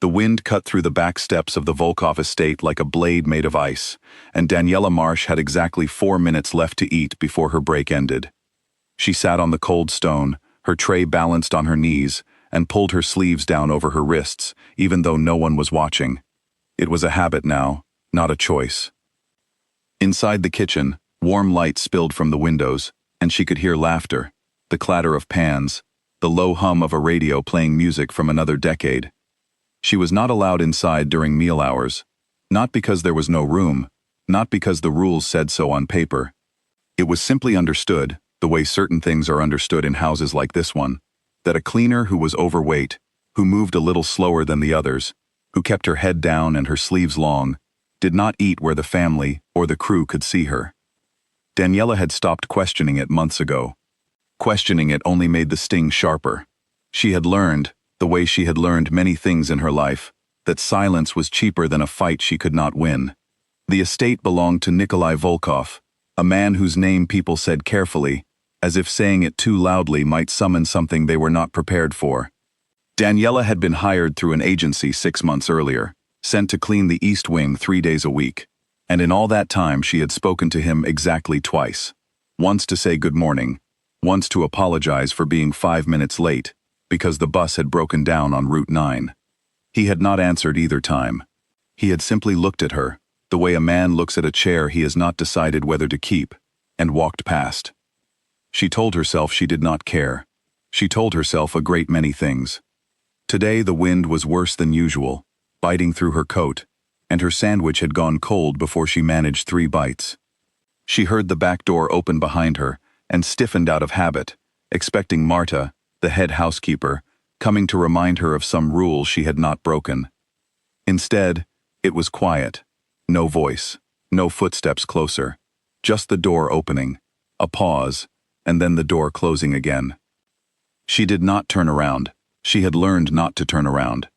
The wind cut through the back steps of the Volkov estate like a blade made of ice, and Daniela Marsh had exactly 4 minutes left to eat before her break ended. She sat on the cold stone, her tray balanced on her knees, and pulled her sleeves down over her wrists, even though no one was watching. It was a habit now, not a choice. Inside the kitchen, warm light spilled from the windows, and she could hear laughter, the clatter of pans, the low hum of a radio playing music from another decade. She was not allowed inside during meal hours, not because there was no room, not because the rules said so on paper. It was simply understood, the way certain things are understood in houses like this one, that a cleaner who was overweight, who moved a little slower than the others, who kept her head down and her sleeves long, did not eat where the family or the crew could see her. Daniela had stopped questioning it months ago. Questioning it only made the sting sharper. She had learned, the way she had learned many things in her life, that silence was cheaper than a fight she could not win. The estate belonged to Nikolai Volkov, a man whose name people said carefully, as if saying it too loudly might summon something they were not prepared for. Daniela had been hired through an agency 6 months earlier, sent to clean the East Wing 3 days a week, and in all that time she had spoken to him exactly twice. Once to say good morning, once to apologize for being 5 minutes late, because the bus had broken down on Route 9. He had not answered either time. He had simply looked at her, the way a man looks at a chair he has not decided whether to keep, and walked past. She told herself she did not care. She told herself a great many things. Today the wind was worse than usual, biting through her coat, and her sandwich had gone cold before she managed 3 bites. She heard the back door open behind her and stiffened out of habit, expecting Marta, the head housekeeper, coming to remind her of some rule she had not broken. Instead, it was quiet. No voice, no footsteps closer, just the door opening, a pause, and then the door closing again. She did not turn around. She had learned not to turn around.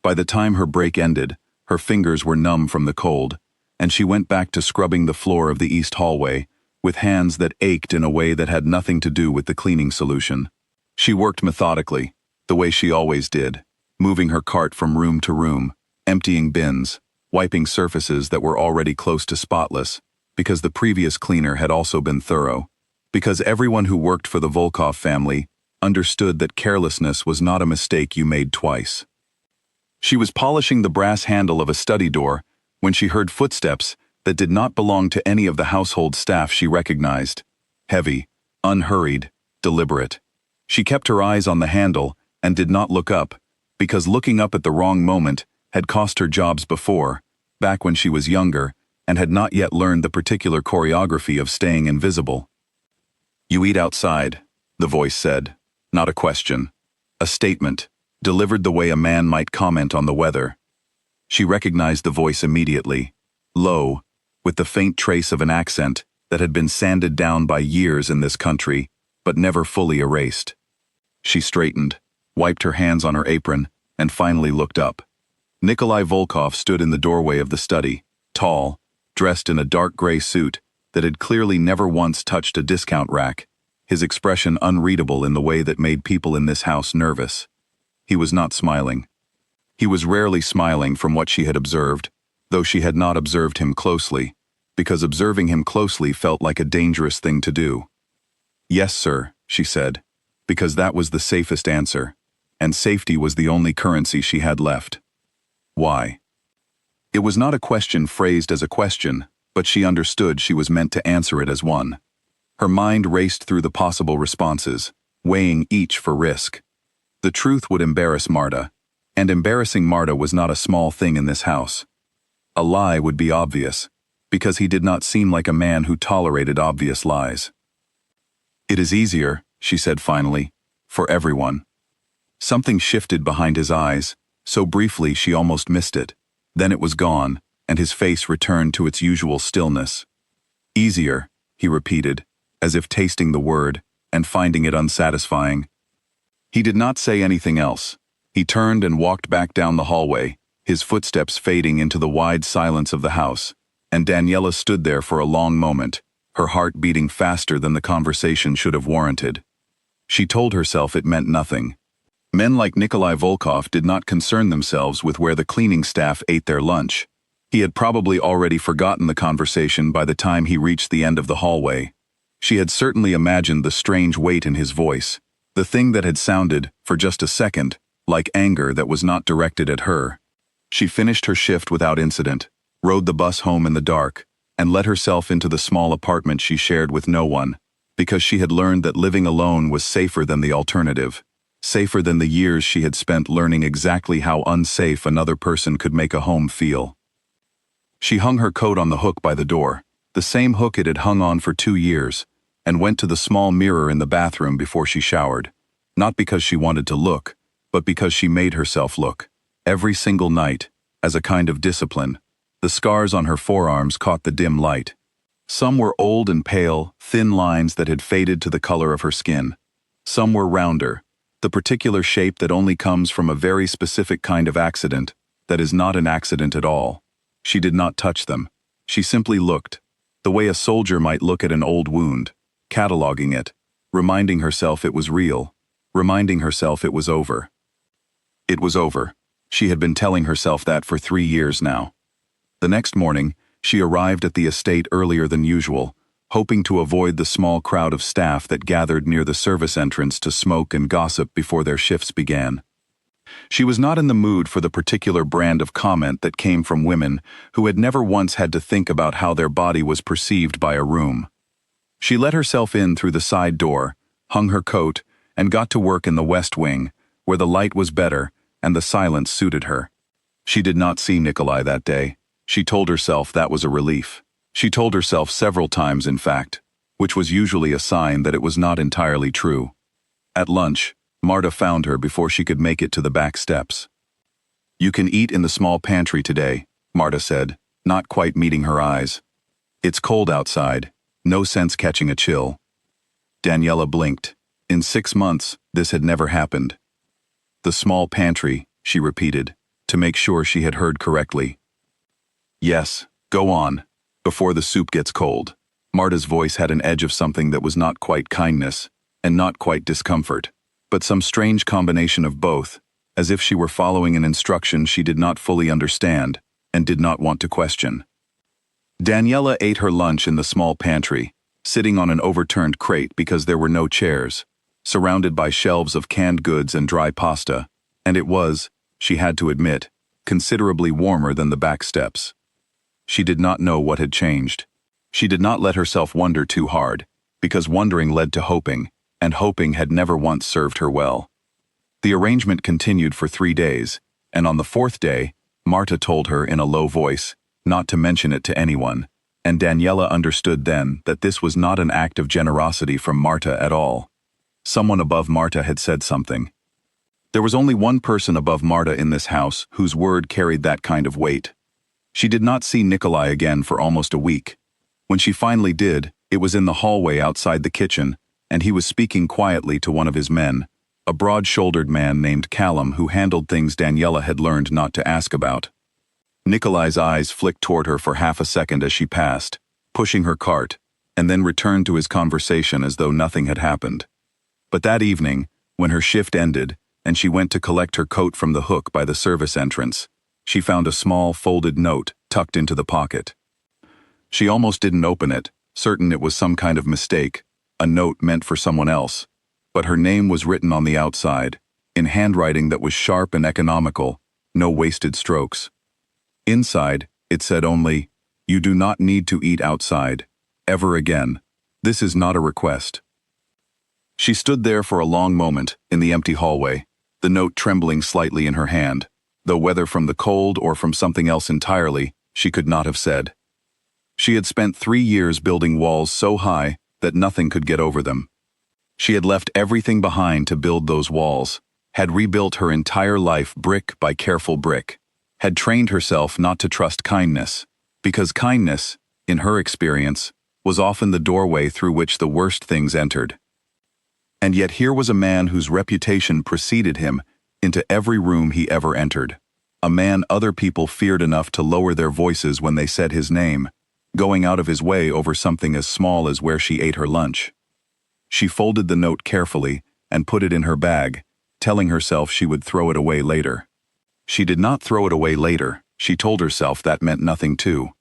By the time her break ended, her fingers were numb from the cold, and she went back to scrubbing the floor of the east hallway, with hands that ached in a way that had nothing to do with the cleaning solution. She worked methodically, the way she always did, moving her cart from room to room, emptying bins, wiping surfaces that were already close to spotless, because the previous cleaner had also been thorough, because everyone who worked for the Volkov family understood that carelessness was not a mistake you made twice. She was polishing the brass handle of a study door when she heard footsteps that did not belong to any of the household staff she recognized. Heavy, unhurried, deliberate. She kept her eyes on the handle and did not look up, because looking up at the wrong moment had cost her jobs before, back when she was younger, and had not yet learned the particular choreography of staying invisible. "You eat outside," the voice said. Not a question. A statement, delivered the way a man might comment on the weather. She recognized the voice immediately, low, with the faint trace of an accent that had been sanded down by years in this country, but never fully erased. She straightened, wiped her hands on her apron, and finally looked up. Nikolai Volkov stood in the doorway of the study, tall, dressed in a dark gray suit that had clearly never once touched a discount rack, his expression unreadable in the way that made people in this house nervous. He was not smiling. He was rarely smiling from what she had observed, though she had not observed him closely, because observing him closely felt like a dangerous thing to do. "Yes, sir," she said, because that was the safest answer, and safety was the only currency she had left. Why? It was not a question phrased as a question, but she understood she was meant to answer it as one. Her mind raced through the possible responses, weighing each for risk. The truth would embarrass Marta, and embarrassing Marta was not a small thing in this house. A lie would be obvious, because he did not seem like a man who tolerated obvious lies. "It is easier," she said finally, "for everyone." Something shifted behind his eyes, so briefly she almost missed it. Then it was gone, and his face returned to its usual stillness. "Easier," he repeated, as if tasting the word, and finding it unsatisfying. He did not say anything else. He turned and walked back down the hallway, his footsteps fading into the wide silence of the house, and Daniela stood there for a long moment, her heart beating faster than the conversation should have warranted. She told herself it meant nothing. Men like Nikolai Volkov did not concern themselves with where the cleaning staff ate their lunch. He had probably already forgotten the conversation by the time he reached the end of the hallway. She had certainly imagined the strange weight in his voice, the thing that had sounded, for just a second, like anger that was not directed at her. She finished her shift without incident, rode the bus home in the dark, and let herself into the small apartment she shared with no one, because she had learned that living alone was safer than the alternative, safer than the years she had spent learning exactly how unsafe another person could make a home feel. She hung her coat on the hook by the door, the same hook it had hung on for 2 years, and went to the small mirror in the bathroom before she showered, not because she wanted to look, but because she made herself look, every single night, as a kind of discipline. The scars on her forearms caught the dim light. Some were old and pale, thin lines that had faded to the color of her skin. Some were rounder, the particular shape that only comes from a very specific kind of accident, that is not an accident at all. She did not touch them. She simply looked, the way a soldier might look at an old wound, cataloging it, reminding herself it was real, reminding herself it was over. It was over. She had been telling herself that for 3 years now. The next morning, she arrived at the estate earlier than usual, hoping to avoid the small crowd of staff that gathered near the service entrance to smoke and gossip before their shifts began. She was not in the mood for the particular brand of comment that came from women who had never once had to think about how their body was perceived by a room. She let herself in through the side door, hung her coat, and got to work in the west wing, where the light was better and the silence suited her. She did not see Nikolai that day. She told herself that was a relief. She told herself several times, in fact, which was usually a sign that it was not entirely true. At lunch, Marta found her before she could make it to the back steps. "You can eat in the small pantry today," Marta said, not quite meeting her eyes. "It's cold outside. No sense catching a chill." Daniela blinked. In 6 months, this had never happened. "The small pantry," she repeated, to make sure she had heard correctly. "Yes, go on, before the soup gets cold." Marta's voice had an edge of something that was not quite kindness, and not quite discomfort, but some strange combination of both, as if she were following an instruction she did not fully understand, and did not want to question. Daniela ate her lunch in the small pantry, sitting on an overturned crate because there were no chairs, surrounded by shelves of canned goods and dry pasta, and it was, she had to admit, considerably warmer than the back steps. She did not know what had changed. She did not let herself wonder too hard, because wondering led to hoping, and hoping had never once served her well. The arrangement continued for 3 days, and on the 4th day, Marta told her in a low voice not to mention it to anyone, and Daniela understood then that this was not an act of generosity from Marta at all. Someone above Marta had said something. There was only one person above Marta in this house whose word carried that kind of weight. She did not see Nikolai again for almost a week. When she finally did, it was in the hallway outside the kitchen, and he was speaking quietly to one of his men, a broad-shouldered man named Callum who handled things Daniela had learned not to ask about. Nikolai's eyes flicked toward her for half a second as she passed, pushing her cart, and then returned to his conversation as though nothing had happened. But that evening, when her shift ended, and she went to collect her coat from the hook by the service entrance, she found a small, folded note tucked into the pocket. She almost didn't open it, certain it was some kind of mistake, a note meant for someone else, but her name was written on the outside, in handwriting that was sharp and economical, no wasted strokes. Inside, it said only, "You do not need to eat outside, ever again. This is not a request." She stood there for a long moment, in the empty hallway, the note trembling slightly in her hand, though whether from the cold or from something else entirely, she could not have said. She had spent 3 years building walls so high that nothing could get over them. She had left everything behind to build those walls, had rebuilt her entire life brick by careful brick, had trained herself not to trust kindness, because kindness, in her experience, was often the doorway through which the worst things entered. And yet here was a man whose reputation preceded him into every room he ever entered, a man other people feared enough to lower their voices when they said his name, going out of his way over something as small as where she ate her lunch. She folded the note carefully and put it in her bag, telling herself she would throw it away later. She did not throw it away later. She told herself that meant nothing too.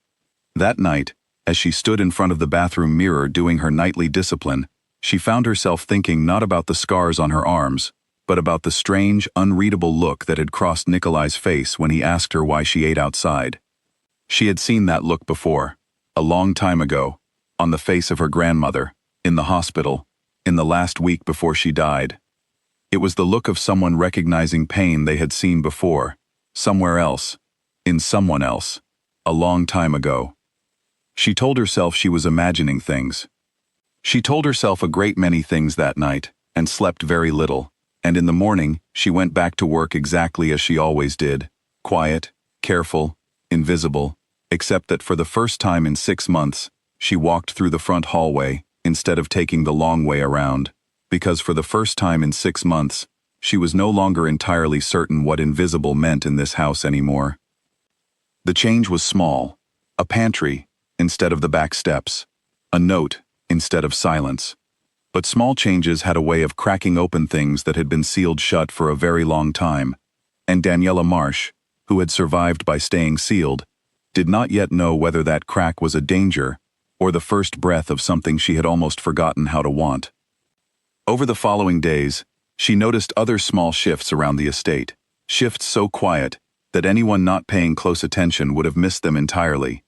That night, as she stood in front of the bathroom mirror doing her nightly discipline, she found herself thinking not about the scars on her arms, but about the strange, unreadable look that had crossed Nikolai's face when he asked her why she ate outside. She had seen that look before, a long time ago, on the face of her grandmother, in the hospital, in the last week before she died. It was the look of someone recognizing pain they had seen before, somewhere else, in someone else, a long time ago. She told herself she was imagining things. She told herself a great many things that night, and slept very little, and in the morning she went back to work exactly as she always did, quiet, careful, invisible, except that for the first time in 6 months, she walked through the front hallway instead of taking the long way around, because for the first time in 6 months, she was no longer entirely certain what invisible meant in this house anymore. The change was small: a pantry instead of the back steps, a note instead of silence. But small changes had a way of cracking open things that had been sealed shut for a very long time, and Daniela Marsh, who had survived by staying sealed, did not yet know whether that crack was a danger or the first breath of something she had almost forgotten how to want. Over the following days, she noticed other small shifts around the estate, shifts so quiet that anyone not paying close attention would have missed them entirely.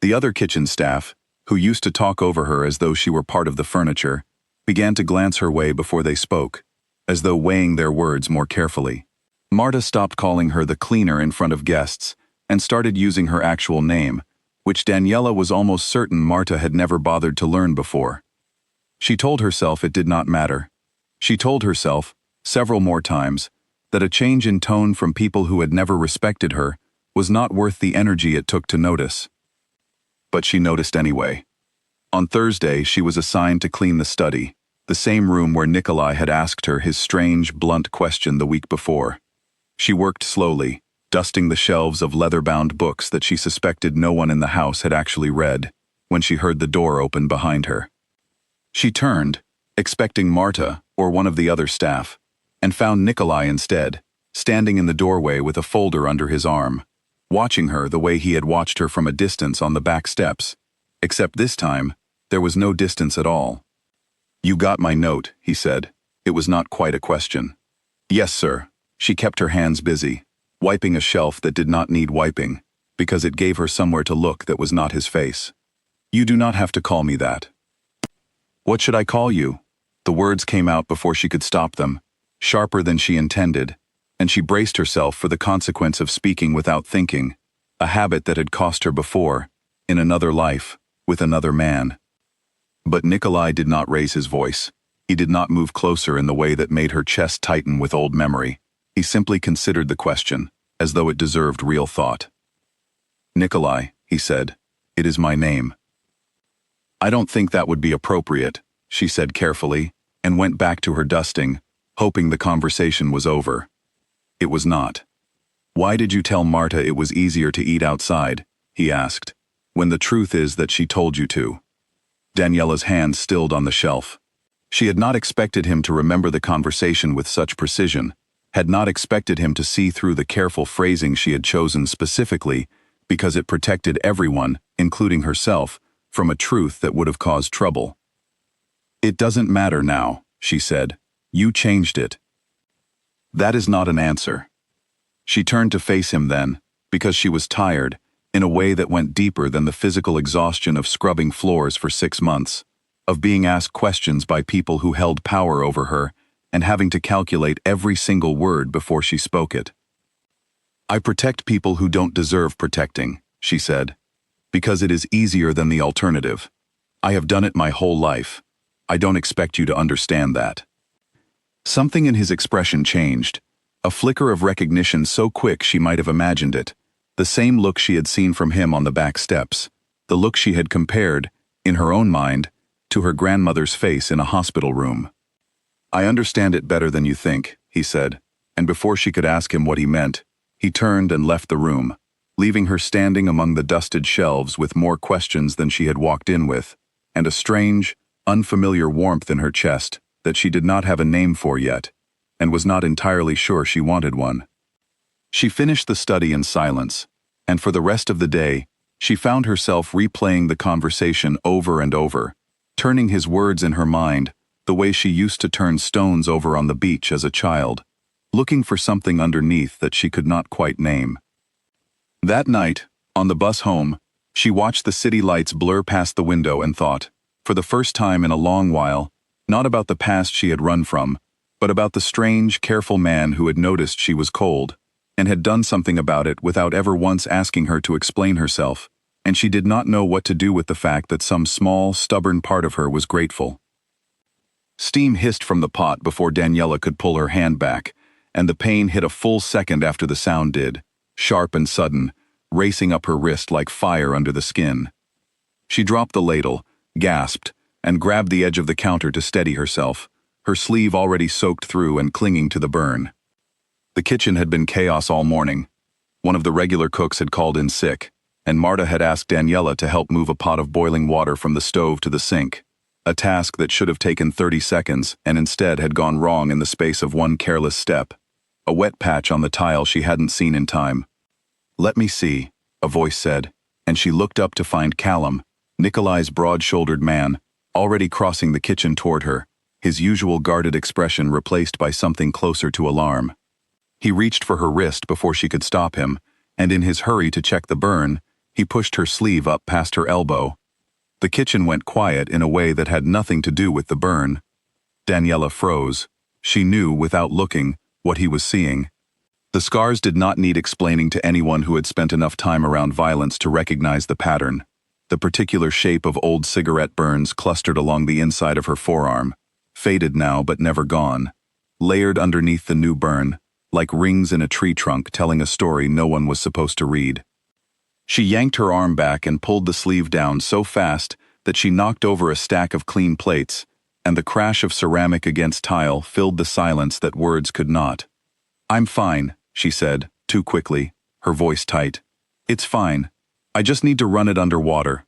The other kitchen staff, who used to talk over her as though she were part of the furniture, began to glance her way before they spoke, as though weighing their words more carefully. Marta stopped calling her the cleaner in front of guests and started using her actual name, which Daniela was almost certain Marta had never bothered to learn before. She told herself it did not matter. She told herself, several more times, that a change in tone from people who had never respected her was not worth the energy it took to notice. But she noticed anyway. On Thursday, she was assigned to clean the study, the same room where Nikolai had asked her his strange, blunt question the week before. She worked slowly, dusting the shelves of leather-bound books that she suspected no one in the house had actually read, when she heard the door open behind her. She turned, expecting Marta or one of the other staff, and found Nikolai instead, standing in the doorway with a folder under his arm, watching her the way he had watched her from a distance on the back steps, except this time, there was no distance at all. "You got my note," he said. It was not quite a question. "Yes, sir." She kept her hands busy, wiping a shelf that did not need wiping, because it gave her somewhere to look that was not his face. "You do not have to call me that." "What should I call you?" The words came out before she could stop them, sharper than she intended, and she braced herself for the consequence of speaking without thinking, a habit that had cost her before, in another life, with another man. But Nikolai did not raise his voice. He did not move closer in the way that made her chest tighten with old memory. He simply considered the question, as though it deserved real thought. "Nikolai," he said, "it is my name." "I don't think that would be appropriate," she said carefully, and went back to her dusting, hoping the conversation was over. It was not. "Why did you tell Marta it was easier to eat outside?" he asked, "when the truth is that she told you to." Daniela's hand stilled on the shelf. She had not expected him to remember the conversation with such precision, had not expected him to see through the careful phrasing she had chosen specifically because it protected everyone, including herself, from a truth that would have caused trouble. "It doesn't matter now," she said. "You changed it." "That is not an answer." She turned to face him then, because she was tired, in a way that went deeper than the physical exhaustion of scrubbing floors for 6 months, of being asked questions by people who held power over her, and having to calculate every single word before she spoke it. "I protect people who don't deserve protecting," she said, "because it is easier than the alternative. I have done it my whole life. I don't expect you to understand that." Something in his expression changed, a flicker of recognition so quick she might have imagined it, the same look she had seen from him on the back steps, the look she had compared, in her own mind, to her grandmother's face in a hospital room. "I understand it better than you think," he said, and before she could ask him what he meant, he turned and left the room, leaving her standing among the dusted shelves with more questions than she had walked in with, and a strange, unfamiliar warmth in her chest that she did not have a name for yet, and was not entirely sure she wanted one. She finished the study in silence, and for the rest of the day, she found herself replaying the conversation over and over, turning his words in her mind the way she used to turn stones over on the beach as a child, looking for something underneath that she could not quite name. That night, on the bus home, she watched the city lights blur past the window and thought, for the first time in a long while, not about the past she had run from, but about the strange, careful man who had noticed she was cold, and had done something about it without ever once asking her to explain herself, and she did not know what to do with the fact that some small, stubborn part of her was grateful. Steam hissed from the pot before Daniela could pull her hand back, and the pain hit a full second after the sound did, sharp and sudden, racing up her wrist like fire under the skin. She dropped the ladle, gasped, and grabbed the edge of the counter to steady herself, her sleeve already soaked through and clinging to the burn. The kitchen had been chaos all morning. One of the regular cooks had called in sick, and Marta had asked Daniela to help move a pot of boiling water from the stove to the sink, a task that should have taken 30 seconds and instead had gone wrong in the space of one careless step, a wet patch on the tile she hadn't seen in time. "Let me see," a voice said, and she looked up to find Callum, Nikolai's broad-shouldered man, already crossing the kitchen toward her, his usual guarded expression replaced by something closer to alarm. He reached for her wrist before she could stop him, and in his hurry to check the burn, he pushed her sleeve up past her elbow. The kitchen went quiet in a way that had nothing to do with the burn. Daniela froze. She knew, without looking, what he was seeing. The scars did not need explaining to anyone who had spent enough time around violence to recognize the pattern. The particular shape of old cigarette burns clustered along the inside of her forearm, faded now but never gone, layered underneath the new burn, like rings in a tree trunk telling a story no one was supposed to read. She yanked her arm back and pulled the sleeve down so fast that she knocked over a stack of clean plates, and the crash of ceramic against tile filled the silence that words could not. "I'm fine," she said, too quickly, her voice tight. "It's fine. I just need to run it under water."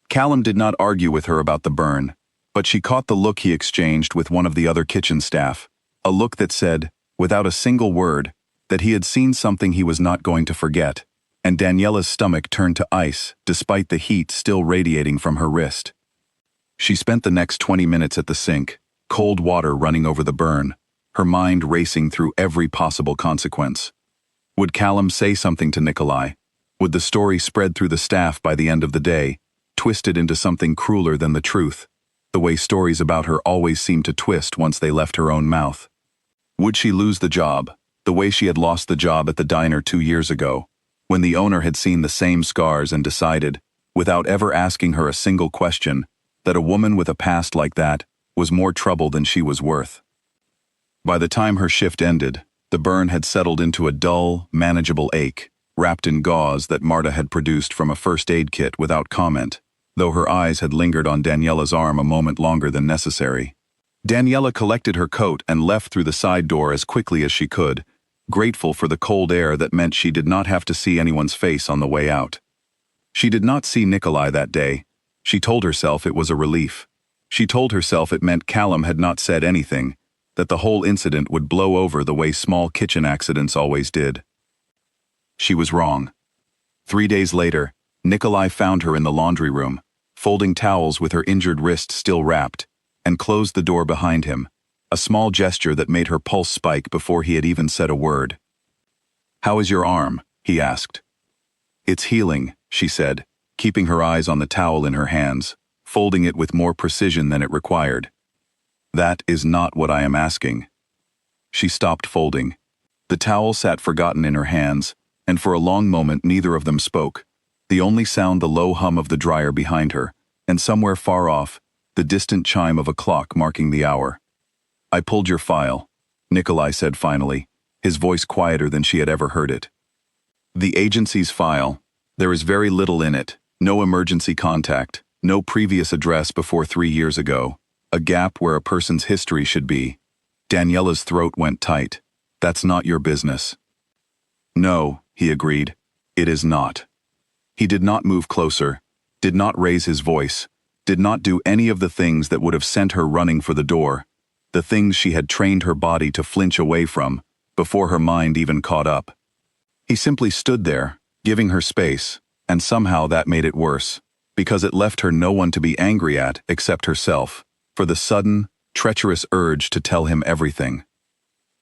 Callum did not argue with her about the burn, but she caught the look he exchanged with one of the other kitchen staff, a look that said, without a single word, that he had seen something he was not going to forget, and Daniela's stomach turned to ice despite the heat still radiating from her wrist. She spent the next 20 minutes at the sink, cold water running over the burn, her mind racing through every possible consequence. Would Callum say something to Nikolai? Would the story spread through the staff by the end of the day, twisted into something crueler than the truth, the way stories about her always seemed to twist once they left her own mouth? Would she lose the job, the way she had lost the job at the diner 2 years ago, when the owner had seen the same scars and decided, without ever asking her a single question, that a woman with a past like that was more trouble than she was worth? By the time her shift ended, the burn had settled into a dull, manageable ache, wrapped in gauze that Marta had produced from a first aid kit without comment, though her eyes had lingered on Daniela's arm a moment longer than necessary. Daniela collected her coat and left through the side door as quickly as she could, grateful for the cold air that meant she did not have to see anyone's face on the way out. She did not see Nikolai that day. She told herself it was a relief. She told herself it meant Callum had not said anything, that the whole incident would blow over the way small kitchen accidents always did. She was wrong. 3 days later, Nikolai found her in the laundry room, folding towels with her injured wrist still wrapped, and closed the door behind him, a small gesture that made her pulse spike before he had even said a word. "How is your arm?" he asked. "It's healing," she said, keeping her eyes on the towel in her hands, folding it with more precision than it required. "That is not what I am asking." She stopped folding. The towel sat forgotten in her hands, and for a long moment neither of them spoke, the only sound the low hum of the dryer behind her, and somewhere far off, the distant chime of a clock marking the hour. "I pulled your file," Nikolai said finally, his voice quieter than she had ever heard it. "The agency's file. There is very little in it, no emergency contact, no previous address before 3 years ago, a gap where a person's history should be." Daniela's throat went tight. "That's not your business." "No," he agreed, "it is not." He did not move closer, did not raise his voice, did not do any of the things that would have sent her running for the door, the things she had trained her body to flinch away from, before her mind even caught up. He simply stood there, giving her space, and somehow that made it worse, because it left her no one to be angry at except herself, for the sudden, treacherous urge to tell him everything.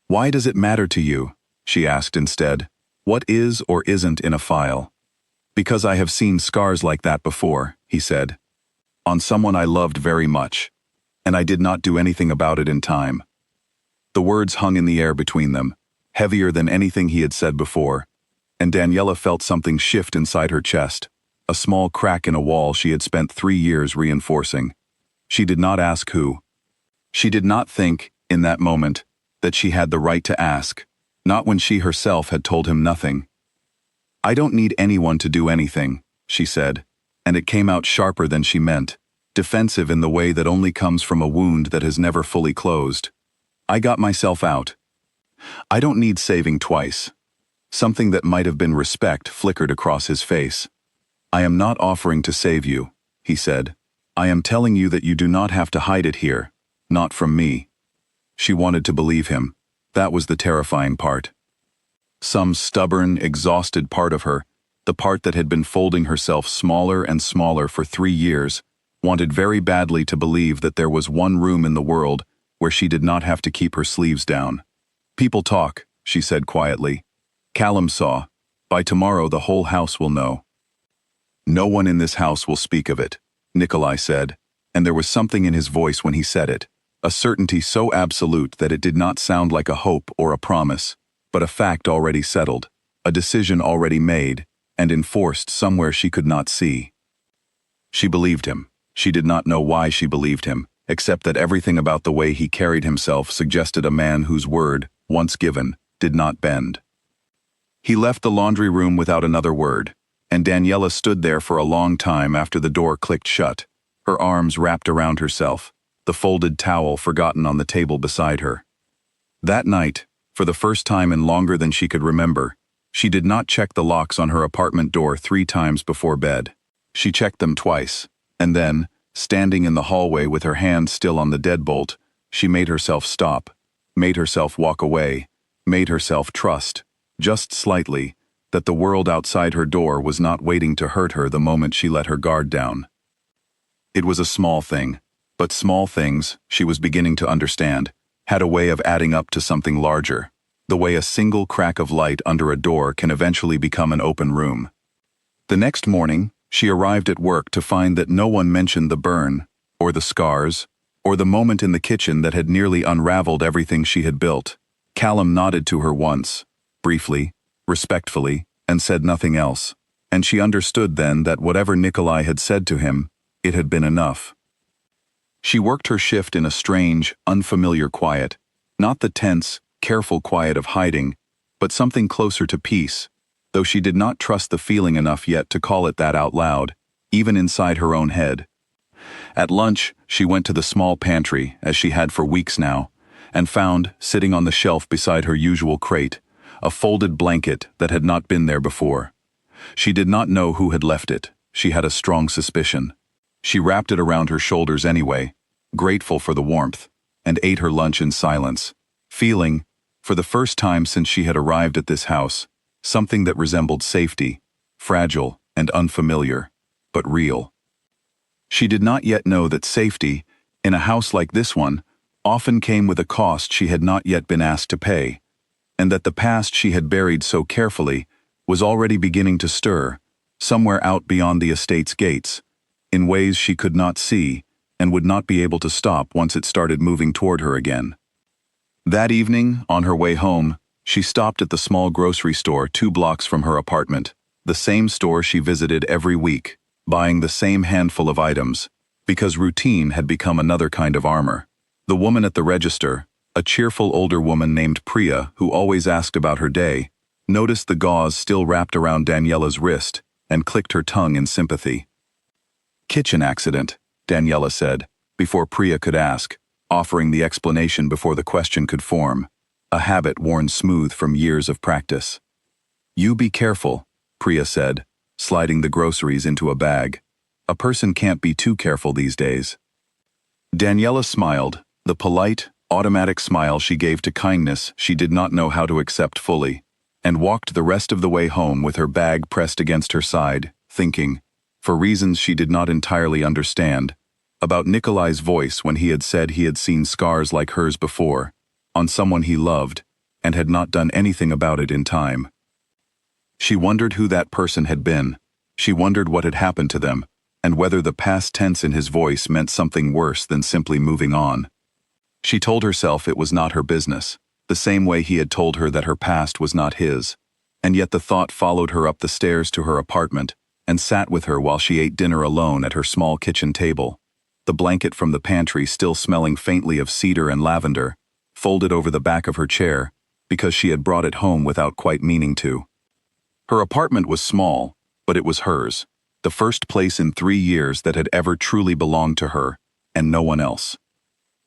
"Why does it matter to you?" she asked instead. "What is or isn't in a file?" "Because I have seen scars like that before," he said. "On someone I loved very much. And I did not do anything about it in time." The words hung in the air between them, heavier than anything he had said before, and Daniela felt something shift inside her chest, a small crack in a wall she had spent 3 years reinforcing. She did not ask who. She did not think, in that moment, that she had the right to ask, not when she herself had told him nothing. "I don't need anyone to do anything," she said, and it came out sharper than she meant, defensive in the way that only comes from a wound that has never fully closed. "I got myself out. I don't need saving twice." Something that might have been respect flickered across his face. "I am not offering to save you," he said. "I am telling you that you do not have to hide it here, not from me." She wanted to believe him. That was the terrifying part. Some stubborn, exhausted part of her, the part that had been folding herself smaller and smaller for 3 years, wanted very badly to believe that there was one room in the world where she did not have to keep her sleeves down. "People talk," she said quietly. "Callum saw. By tomorrow the whole house will know." "No one in this house will speak of it," Nikolai said, and there was something in his voice when he said it, a certainty so absolute that it did not sound like a hope or a promise, but a fact already settled, a decision already made, and enforced somewhere she could not see. She believed him. She did not know why she believed him, except that everything about the way he carried himself suggested a man whose word, once given, did not bend. He left the laundry room without another word, and Daniela stood there for a long time after the door clicked shut, her arms wrapped around herself, the folded towel forgotten on the table beside her. That night, for the first time in longer than she could remember, she did not check the locks on her apartment door 3 times before bed. She checked them twice. And then, standing in the hallway with her hand still on the deadbolt, she made herself stop, made herself walk away, made herself trust, just slightly, that the world outside her door was not waiting to hurt her the moment she let her guard down. It was a small thing, but small things, she was beginning to understand, had a way of adding up to something larger, the way a single crack of light under a door can eventually become an open room. The next morning, she arrived at work to find that no one mentioned the burn, or the scars, or the moment in the kitchen that had nearly unraveled everything she had built. Callum nodded to her once, briefly, respectfully, and said nothing else, and she understood then that whatever Nikolai had said to him, it had been enough. She worked her shift in a strange, unfamiliar quiet, not the tense, careful quiet of hiding, but something closer to peace, though she did not trust the feeling enough yet to call it that out loud, even inside her own head. At lunch, she went to the small pantry, as she had for weeks now, and found, sitting on the shelf beside her usual crate, a folded blanket that had not been there before. She did not know who had left it. She had a strong suspicion. She wrapped it around her shoulders anyway, grateful for the warmth, and ate her lunch in silence, feeling, for the first time since she had arrived at this house, something that resembled safety, fragile and unfamiliar, but real. She did not yet know that safety, in a house like this one, often came with a cost she had not yet been asked to pay, and that the past she had buried so carefully was already beginning to stir, somewhere out beyond the estate's gates, in ways she could not see and would not be able to stop once it started moving toward her again. That evening, on her way home, she stopped at the small grocery store 2 blocks from her apartment, the same store she visited every week, buying the same handful of items, because routine had become another kind of armor. The woman at the register, a cheerful older woman named Priya who always asked about her day, noticed the gauze still wrapped around Daniela's wrist and clicked her tongue in sympathy. "Kitchen accident," Daniela said, before Priya could ask, offering the explanation before the question could form, a habit worn smooth from years of practice. "You be careful," Priya said, sliding the groceries into a bag. "A person can't be too careful these days." Daniela smiled, the polite, automatic smile she gave to kindness she did not know how to accept fully, and walked the rest of the way home with her bag pressed against her side, thinking, for reasons she did not entirely understand, about Nikolai's voice when he had said he had seen scars like hers before, on someone he loved, and had not done anything about it in time. She wondered who that person had been. She wondered what had happened to them, and whether the past tense in his voice meant something worse than simply moving on. She told herself it was not her business, the same way he had told her that her past was not his, and yet the thought followed her up the stairs to her apartment and sat with her while she ate dinner alone at her small kitchen table, the blanket from the pantry still smelling faintly of cedar and lavender, folded over the back of her chair, because she had brought it home without quite meaning to. Her apartment was small, but it was hers, the first place in 3 years that had ever truly belonged to her, and no one else.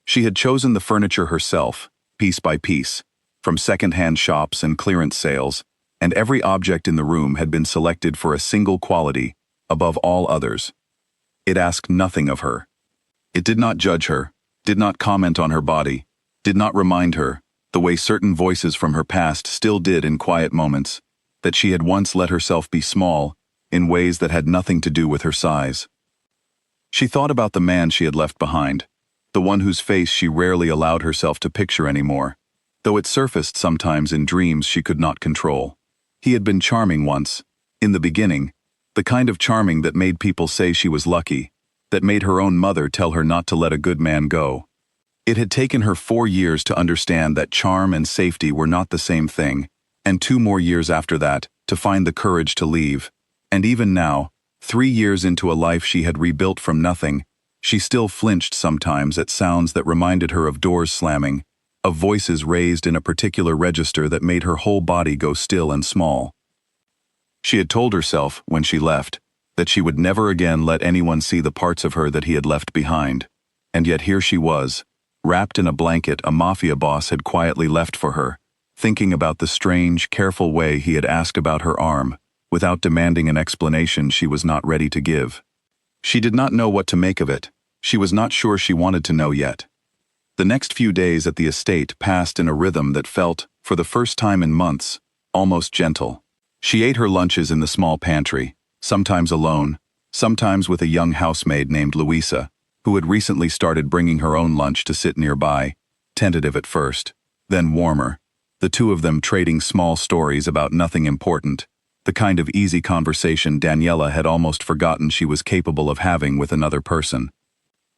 She had chosen the furniture herself, piece by piece, from second-hand shops and clearance sales, and every object in the room had been selected for a single quality, above all others. It asked nothing of her. It did not judge her, did not comment on her body, did not remind her, the way certain voices from her past still did in quiet moments, that she had once let herself be small, in ways that had nothing to do with her size. She thought about the man she had left behind, the one whose face she rarely allowed herself to picture anymore, though it surfaced sometimes in dreams she could not control. He had been charming once, in the beginning, the kind of charming that made people say she was lucky, that made her own mother tell her not to let a good man go. It had taken her 4 years to understand that charm and safety were not the same thing, and 2 more years after that, to find the courage to leave. And even now, 3 years into a life she had rebuilt from nothing, she still flinched sometimes at sounds that reminded her of doors slamming, of voices raised in a particular register that made her whole body go still and small. She had told herself, when she left, that she would never again let anyone see the parts of her that he had left behind. And yet here she was, wrapped in a blanket a Mafia boss had quietly left for her, thinking about the strange, careful way he had asked about her arm, without demanding an explanation she was not ready to give. She did not know what to make of it. She was not sure she wanted to know yet. The next few days at the estate passed in a rhythm that felt, for the first time in months, almost gentle. She ate her lunches in the small pantry, sometimes alone, sometimes with a young housemaid named Louisa, who had recently started bringing her own lunch to sit nearby, tentative at first, then warmer, the two of them trading small stories about nothing important, the kind of easy conversation Daniela had almost forgotten she was capable of having with another person.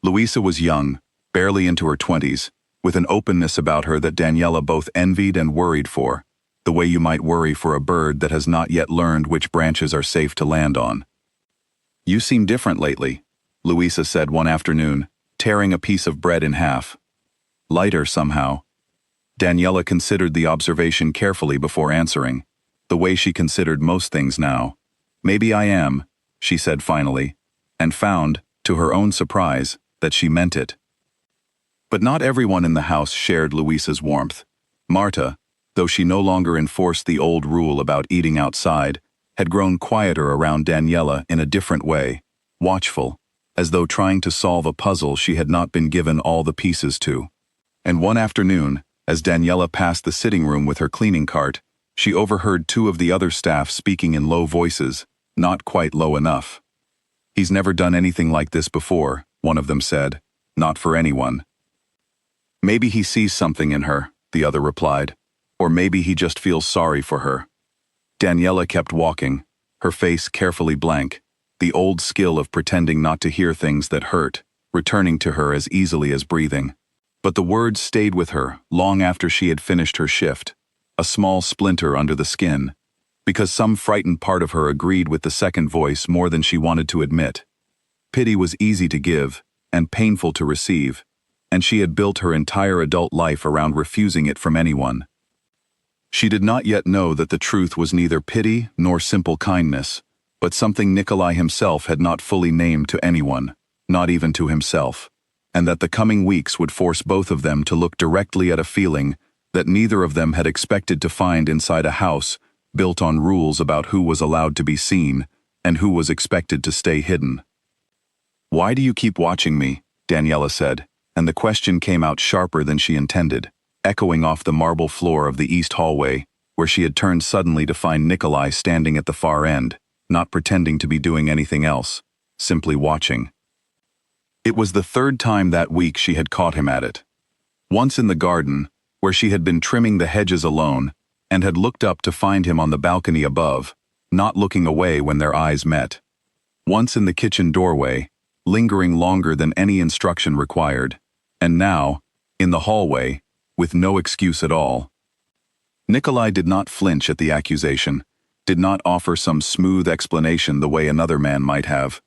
Louisa was young, barely into her 20s, with an openness about her that Daniela both envied and worried for, the way you might worry for a bird that has not yet learned which branches are safe to land on. "You seem different lately," Louisa said one afternoon, tearing a piece of bread in half. "Lighter somehow." Daniela considered the observation carefully before answering, the way she considered most things now. "Maybe I am," she said finally, and found, to her own surprise, that she meant it. But not everyone in the house shared Louisa's warmth. Marta, though she no longer enforced the old rule about eating outside, had grown quieter around Daniela in a different way, watchful, as though trying to solve a puzzle she had not been given all the pieces to. And one afternoon, as Daniela passed the sitting room with her cleaning cart, she overheard 2 of the other staff speaking in low voices, not quite low enough. "He's never done anything like this before," one of them said, "not for anyone." "Maybe he sees something in her," the other replied, "or maybe he just feels sorry for her." Daniela kept walking, her face carefully blank, the old skill of pretending not to hear things that hurt, returning to her as easily as breathing. But the words stayed with her long after she had finished her shift, a small splinter under the skin, because some frightened part of her agreed with the second voice more than she wanted to admit. Pity was easy to give, and painful to receive, and she had built her entire adult life around refusing it from anyone. She did not yet know that the truth was neither pity nor simple kindness, but something Nikolai himself had not fully named to anyone, not even to himself, and that the coming weeks would force both of them to look directly at a feeling that neither of them had expected to find inside a house built on rules about who was allowed to be seen and who was expected to stay hidden. "Why do you keep watching me?" Daniela said, and the question came out sharper than she intended, echoing off the marble floor of the east hallway, where she had turned suddenly to find Nikolai standing at the far end, not pretending to be doing anything else, simply watching. It was the third time that week she had caught him at it. Once in the garden, where she had been trimming the hedges alone, and had looked up to find him on the balcony above, not looking away when their eyes met. Once in the kitchen doorway, lingering longer than any instruction required, and now, in the hallway, with no excuse at all. Nikolai did not flinch at the accusation, did not offer some smooth explanation the way another man might have.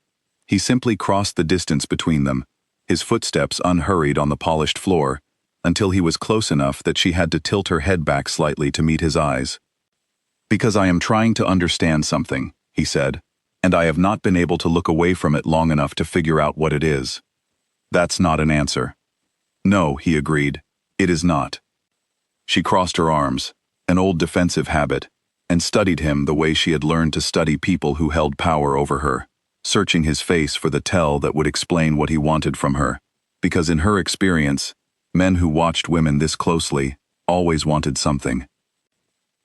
He simply crossed the distance between them, his footsteps unhurried on the polished floor, until he was close enough that she had to tilt her head back slightly to meet his eyes. "Because I am trying to understand something," he said, "and I have not been able to look away from it long enough to figure out what it is." "That's not an answer." "No," he agreed, "it is not." She crossed her arms, an old defensive habit, and studied him the way she had learned to study people who held power over her, searching his face for the tell that would explain what he wanted from her, because in her experience, men who watched women this closely always wanted something.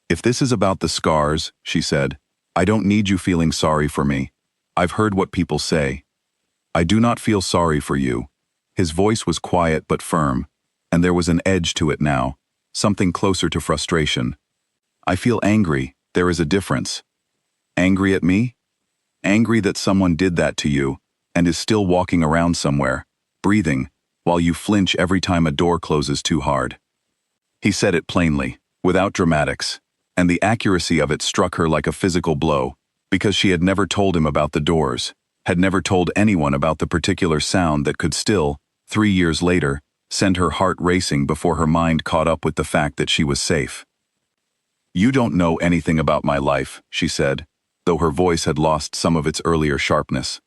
"If this is about the scars," she said, "I don't need you feeling sorry for me. I've heard what people say. I do not feel sorry for you." His voice was quiet but firm, and there was an edge to it now, something closer to frustration. "I feel angry. There is a difference." "Angry at me?" "Angry that someone did that to you, and is still walking around somewhere, breathing, while you flinch every time a door closes too hard." He said it plainly, without dramatics, and the accuracy of it struck her like a physical blow, because she had never told him about the doors, had never told anyone about the particular sound that could still, 3 years later, send her heart racing before her mind caught up with the fact that she was safe. "You don't know anything about my life," she said, though her voice had lost some of its earlier sharpness.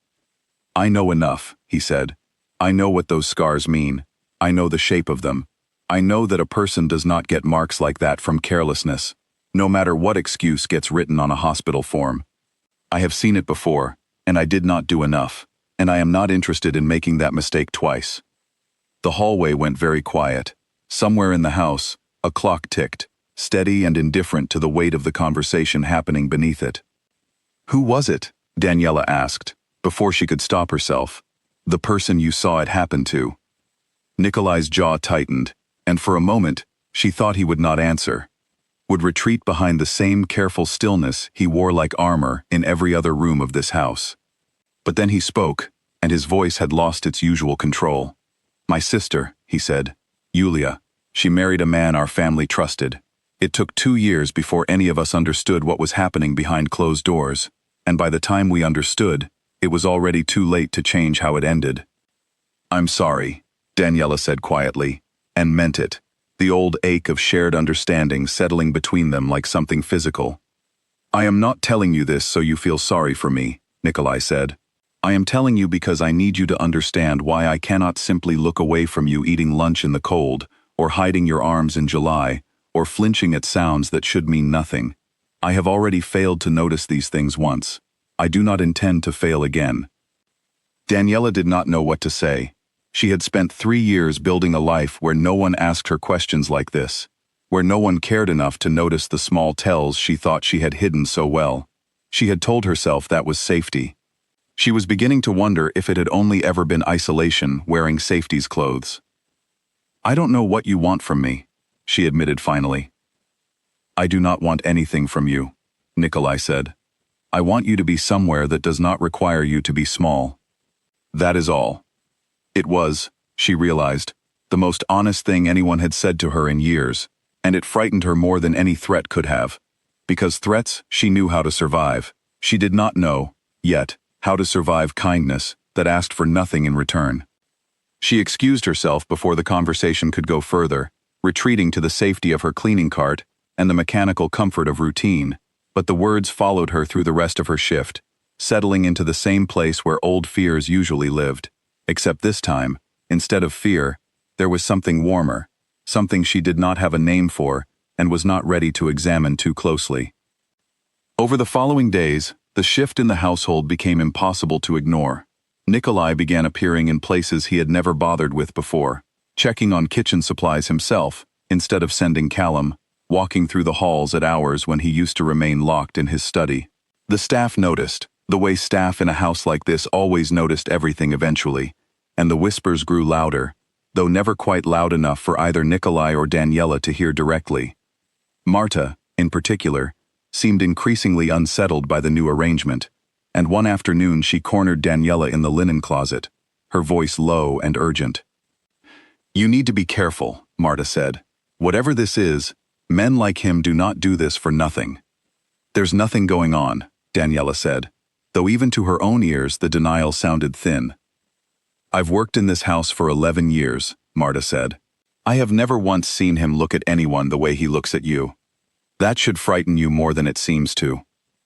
"I know enough," he said. "I know what those scars mean. I know the shape of them. I know that a person does not get marks like that from carelessness, no matter what excuse gets written on a hospital form. I have seen it before, and I did not do enough, and I am not interested in making that mistake twice." The hallway went very quiet. Somewhere in the house, a clock ticked, steady and indifferent to the weight of the conversation happening beneath it. "Who was it?" Daniela asked, before she could stop herself. "The person you saw it happen to." Nikolai's jaw tightened, and for a moment, she thought he would not answer, would retreat behind the same careful stillness he wore like armor in every other room of this house. But then he spoke, and his voice had lost its usual control. "My sister," he said, "Yulia. She married a man our family trusted. It took 2 years before any of us understood what was happening behind closed doors, and by the time we understood, it was already too late to change how it ended." "I'm sorry," Daniela said quietly, and meant it, the old ache of shared understanding settling between them like something physical. "I am not telling you this so you feel sorry for me," Nikolai said. "I am telling you because I need you to understand why I cannot simply look away from you eating lunch in the cold, or hiding your arms in July, or flinching at sounds that should mean nothing. I have already failed to notice these things once. I do not intend to fail again." Daniela did not know what to say. She had spent 3 years building a life where no one asked her questions like this, where no one cared enough to notice the small tells she thought she had hidden so well. She had told herself that was safety. She was beginning to wonder if it had only ever been isolation wearing safety's clothes. "I don't know what you want from me," she admitted finally. "I do not want anything from you," Nikolai said. "I want you to be somewhere that does not require you to be small. That is all." It was, she realized, the most honest thing anyone had said to her in years, and it frightened her more than any threat could have. Because threats, she knew how to survive. She did not know, yet, how to survive kindness that asked for nothing in return. She excused herself before the conversation could go further, retreating to the safety of her cleaning cart and the mechanical comfort of routine, but the words followed her through the rest of her shift, settling into the same place where old fears usually lived. Except this time, instead of fear, there was something warmer, something she did not have a name for and was not ready to examine too closely. Over the following days, the shift in the household became impossible to ignore. Nikolai began appearing in places he had never bothered with before, checking on kitchen supplies himself, instead of sending Callum, walking through the halls at hours when he used to remain locked in his study. The staff noticed, the way staff in a house like this always noticed everything eventually, and the whispers grew louder, though never quite loud enough for either Nikolai or Daniela to hear directly. Marta, in particular, seemed increasingly unsettled by the new arrangement, and one afternoon she cornered Daniela in the linen closet, her voice low and urgent. "You need to be careful," Marta said. "Whatever this is, men like him do not do this for nothing." "There's nothing going on," Daniela said, though even to her own ears the denial sounded thin. "I've worked in this house for 11 years, Marta said. "I have never once seen him look at anyone the way he looks at you. That should frighten you more than it seems to."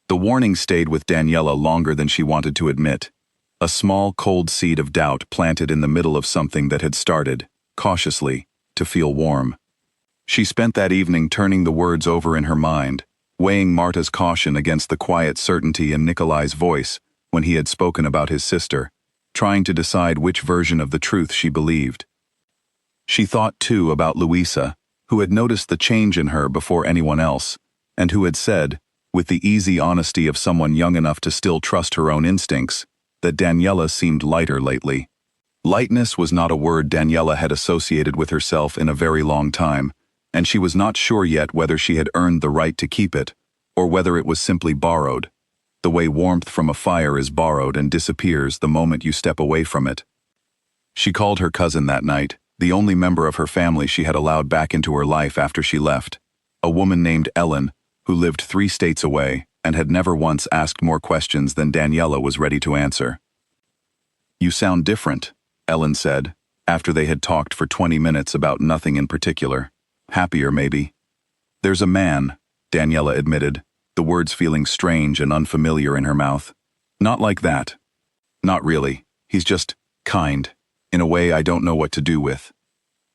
The warning stayed with Daniela longer than she wanted to admit. A small, cold seed of doubt planted in the middle of something that had started, cautiously, to feel warm. She spent that evening turning the words over in her mind, weighing Marta's caution against the quiet certainty in Nikolai's voice when he had spoken about his sister, trying to decide which version of the truth she believed. She thought, too, about Louisa, who had noticed the change in her before anyone else, and who had said, with the easy honesty of someone young enough to still trust her own instincts, that Daniela seemed lighter lately. Lightness was not a word Daniela had associated with herself in a very long time, and she was not sure yet whether she had earned the right to keep it, or whether it was simply borrowed, the way warmth from a fire is borrowed and disappears the moment you step away from it. She called her cousin that night, the only member of her family she had allowed back into her life after she left, a woman named Ellen, who lived 3 states away and had never once asked more questions than Daniela was ready to answer. "You sound different," Ellen said, after they had talked for 20 minutes about nothing in particular. "Happier, maybe." "There's a man," Daniela admitted, the words feeling strange and unfamiliar in her mouth. "Not like that. Not really. He's just kind, in a way I don't know what to do with."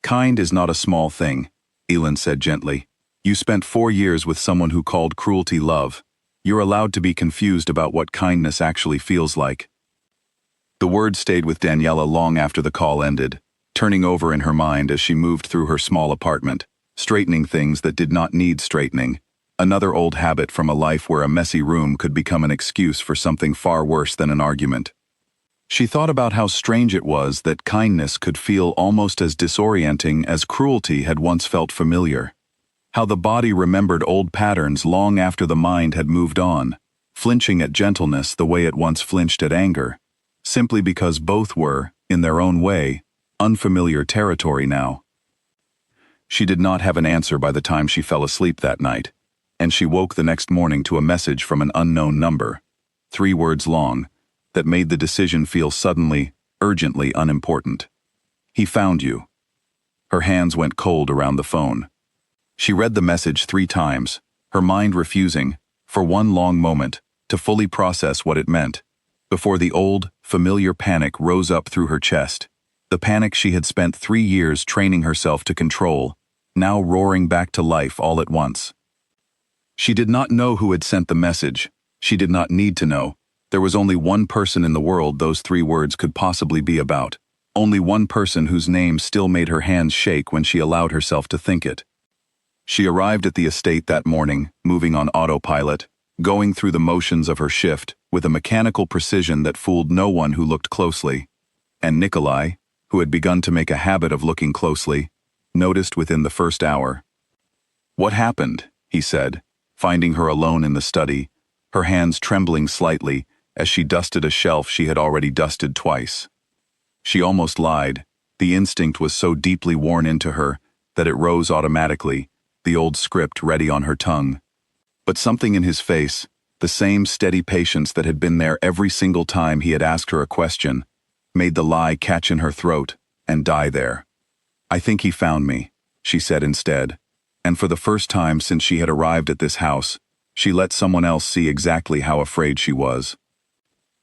"Kind is not a small thing," Ellen said gently. "You spent 4 years with someone who called cruelty love. You're allowed to be confused about what kindness actually feels like." The words stayed with Daniela long after the call ended, turning over in her mind as she moved through her small apartment, straightening things that did not need straightening, another old habit from a life where a messy room could become an excuse for something far worse than an argument. She thought about how strange it was that kindness could feel almost as disorienting as cruelty had once felt familiar. How the body remembered old patterns long after the mind had moved on, flinching at gentleness the way it once flinched at anger, simply because both were, in their own way, unfamiliar territory now. She did not have an answer by the time she fell asleep that night, and she woke the next morning to a message from an unknown number, 3 words long, that made the decision feel suddenly, urgently unimportant. "He found you." Her hands went cold around the phone. She read the message 3 times, her mind refusing, for one long moment, to fully process what it meant, before the old, familiar panic rose up through her chest, the panic she had spent 3 years training herself to control, now roaring back to life all at once. She did not know who had sent the message. She did not need to know. There was only one person in the world those 3 words could possibly be about, only one person whose name still made her hands shake when she allowed herself to think it. She arrived at the estate that morning, moving on autopilot, going through the motions of her shift with a mechanical precision that fooled no one who looked closely, and Nikolai, who had begun to make a habit of looking closely, noticed within the first hour. "What happened?" he said, finding her alone in the study, her hands trembling slightly as she dusted a shelf she had already dusted twice. She almost lied. The instinct was so deeply worn into her that it rose automatically, the old script ready on her tongue. But something in his face, the same steady patience that had been there every single time he had asked her a question, made the lie catch in her throat and die there. "I think he found me," she said instead, and for the first time since she had arrived at this house, she let someone else see exactly how afraid she was.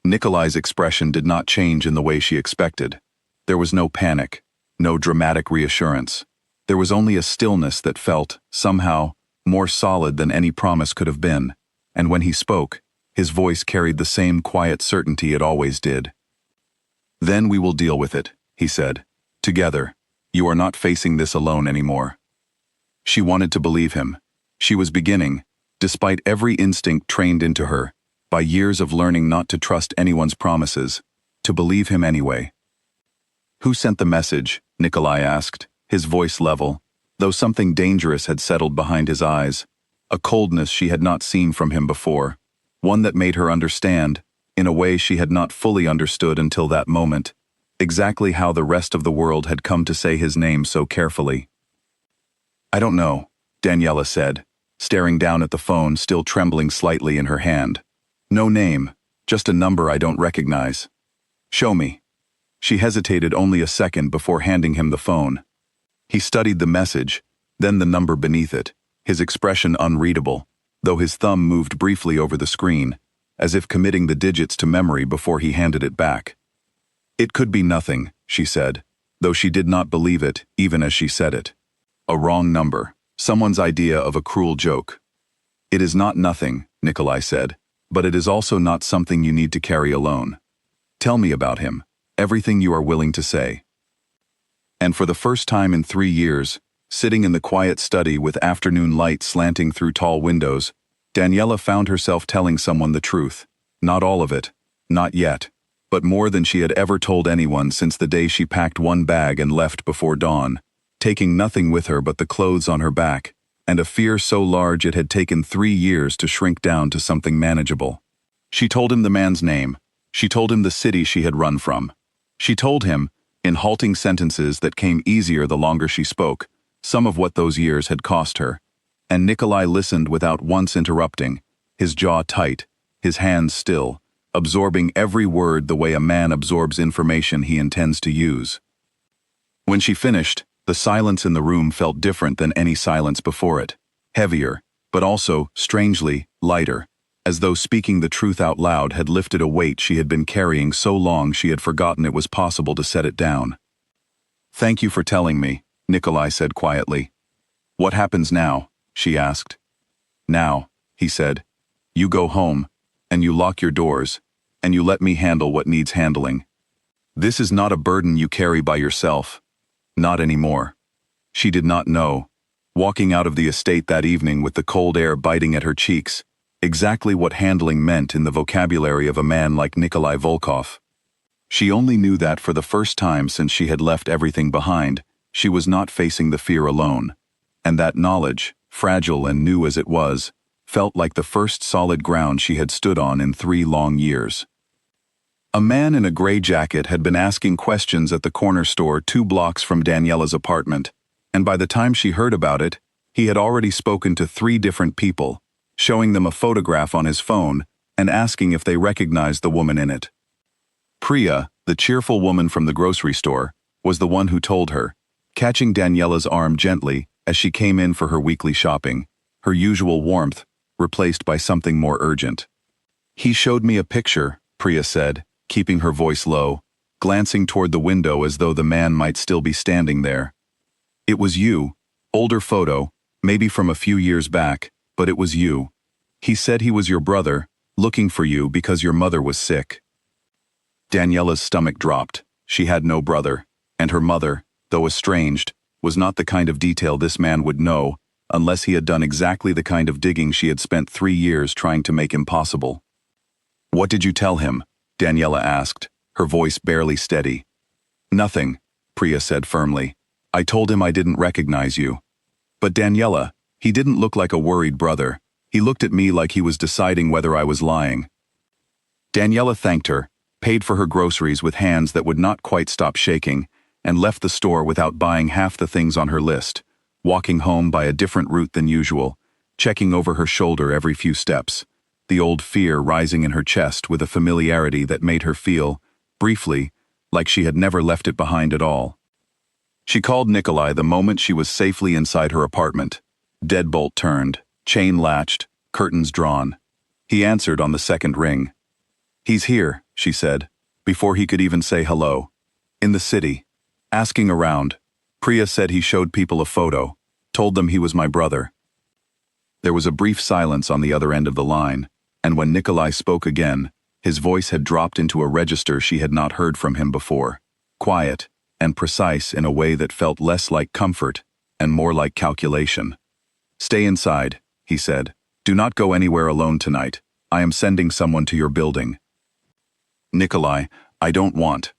Nikolai's expression did not change in the way she expected. There was no panic, no dramatic reassurance. There was only a stillness that felt, somehow, more solid than any promise could have been, and when he spoke, his voice carried the same quiet certainty it always did. Then we will deal with it, he said. Together. You are not facing this alone anymore. She wanted to believe him. She was beginning, despite every instinct trained into her, by years of learning not to trust anyone's promises, to believe him anyway. Who sent the message? Nikolai asked, his voice level, though something dangerous had settled behind his eyes, a coldness she had not seen from him before, one that made her understand, in a way she had not fully understood until that moment, exactly how the rest of the world had come to say his name so carefully. I don't know, Daniela said, staring down at the phone still trembling slightly in her hand. No name, just a number I don't recognize. Show me. She hesitated only a second before handing him the phone. He studied the message, then the number beneath it, his expression unreadable, though his thumb moved briefly over the screen, as if committing the digits to memory before he handed it back. It could be nothing, she said, though she did not believe it even as she said it. A wrong number, someone's idea of a cruel joke. It is not nothing, Nikolai said, but it is also not something you need to carry alone. Tell me about him, everything you are willing to say. And for the first time in 3 years, sitting in the quiet study with afternoon light slanting through tall windows, Daniela found herself telling someone the truth. Not all of it, not yet, but more than she had ever told anyone since the day she packed one bag and left before dawn, taking nothing with her but the clothes on her back, and a fear so large it had taken 3 years to shrink down to something manageable. She told him the man's name. She told him the city she had run from. She told him, in halting sentences that came easier the longer she spoke, some of what those years had cost her, and Nikolai listened without once interrupting, his jaw tight, his hands still, absorbing every word the way a man absorbs information he intends to use. When she finished, the silence in the room felt different than any silence before it, heavier, but also, strangely, lighter, as though speaking the truth out loud had lifted a weight she had been carrying so long she had forgotten it was possible to set it down. Thank you for telling me, Nikolai said quietly. What happens now? She asked. Now, he said, you go home, and you lock your doors, and you let me handle what needs handling. This is not a burden you carry by yourself. Not anymore. She did not know, walking out of the estate that evening with the cold air biting at her cheeks, exactly what handling meant in the vocabulary of a man like Nikolai Volkov. She only knew that for the first time since she had left everything behind, she was not facing the fear alone, and that knowledge, fragile and new as it was, felt like the first solid ground she had stood on in 3 long years. A man in a gray jacket had been asking questions at the corner store 2 blocks from Daniela's apartment, and by the time she heard about it, he had already spoken to 3 different people, showing them a photograph on his phone and asking if they recognized the woman in it. Priya, the cheerful woman from the grocery store, was the one who told her, catching Daniela's arm gently as she came in for her weekly shopping, her usual warmth replaced by something more urgent. He showed me a picture, Priya said, keeping her voice low, glancing toward the window as though the man might still be standing there. It was you, older photo, maybe from a few years back, but it was you. He said he was your brother, looking for you because your mother was sick. Daniela's stomach dropped. She had no brother, and her mother, though estranged, was not the kind of detail this man would know, unless he had done exactly the kind of digging she had spent 3 years trying to make impossible. What did you tell him? Daniela asked, her voice barely steady. Nothing, Priya said firmly. I told him I didn't recognize you. But Daniela, he didn't look like a worried brother. He looked at me like he was deciding whether I was lying. Daniela thanked her, paid for her groceries with hands that would not quite stop shaking, and left the store without buying half the things on her list, walking home by a different route than usual, checking over her shoulder every few steps, the old fear rising in her chest with a familiarity that made her feel, briefly, like she had never left it behind at all. She called Nikolai the moment she was safely inside her apartment. Deadbolt turned, chain latched, curtains drawn. He answered on the second ring. He's here, she said, before he could even say hello. In the city. Asking around. Priya said he showed people a photo, told them he was my brother. There was a brief silence on the other end of the line, and when Nikolai spoke again, His voice had dropped into a register she had not heard from him before, quiet and precise in a way that felt less like comfort and more like calculation. "Stay inside," he said. "Do not go anywhere alone tonight. I am sending someone to your building." "Nikolai, I don't want."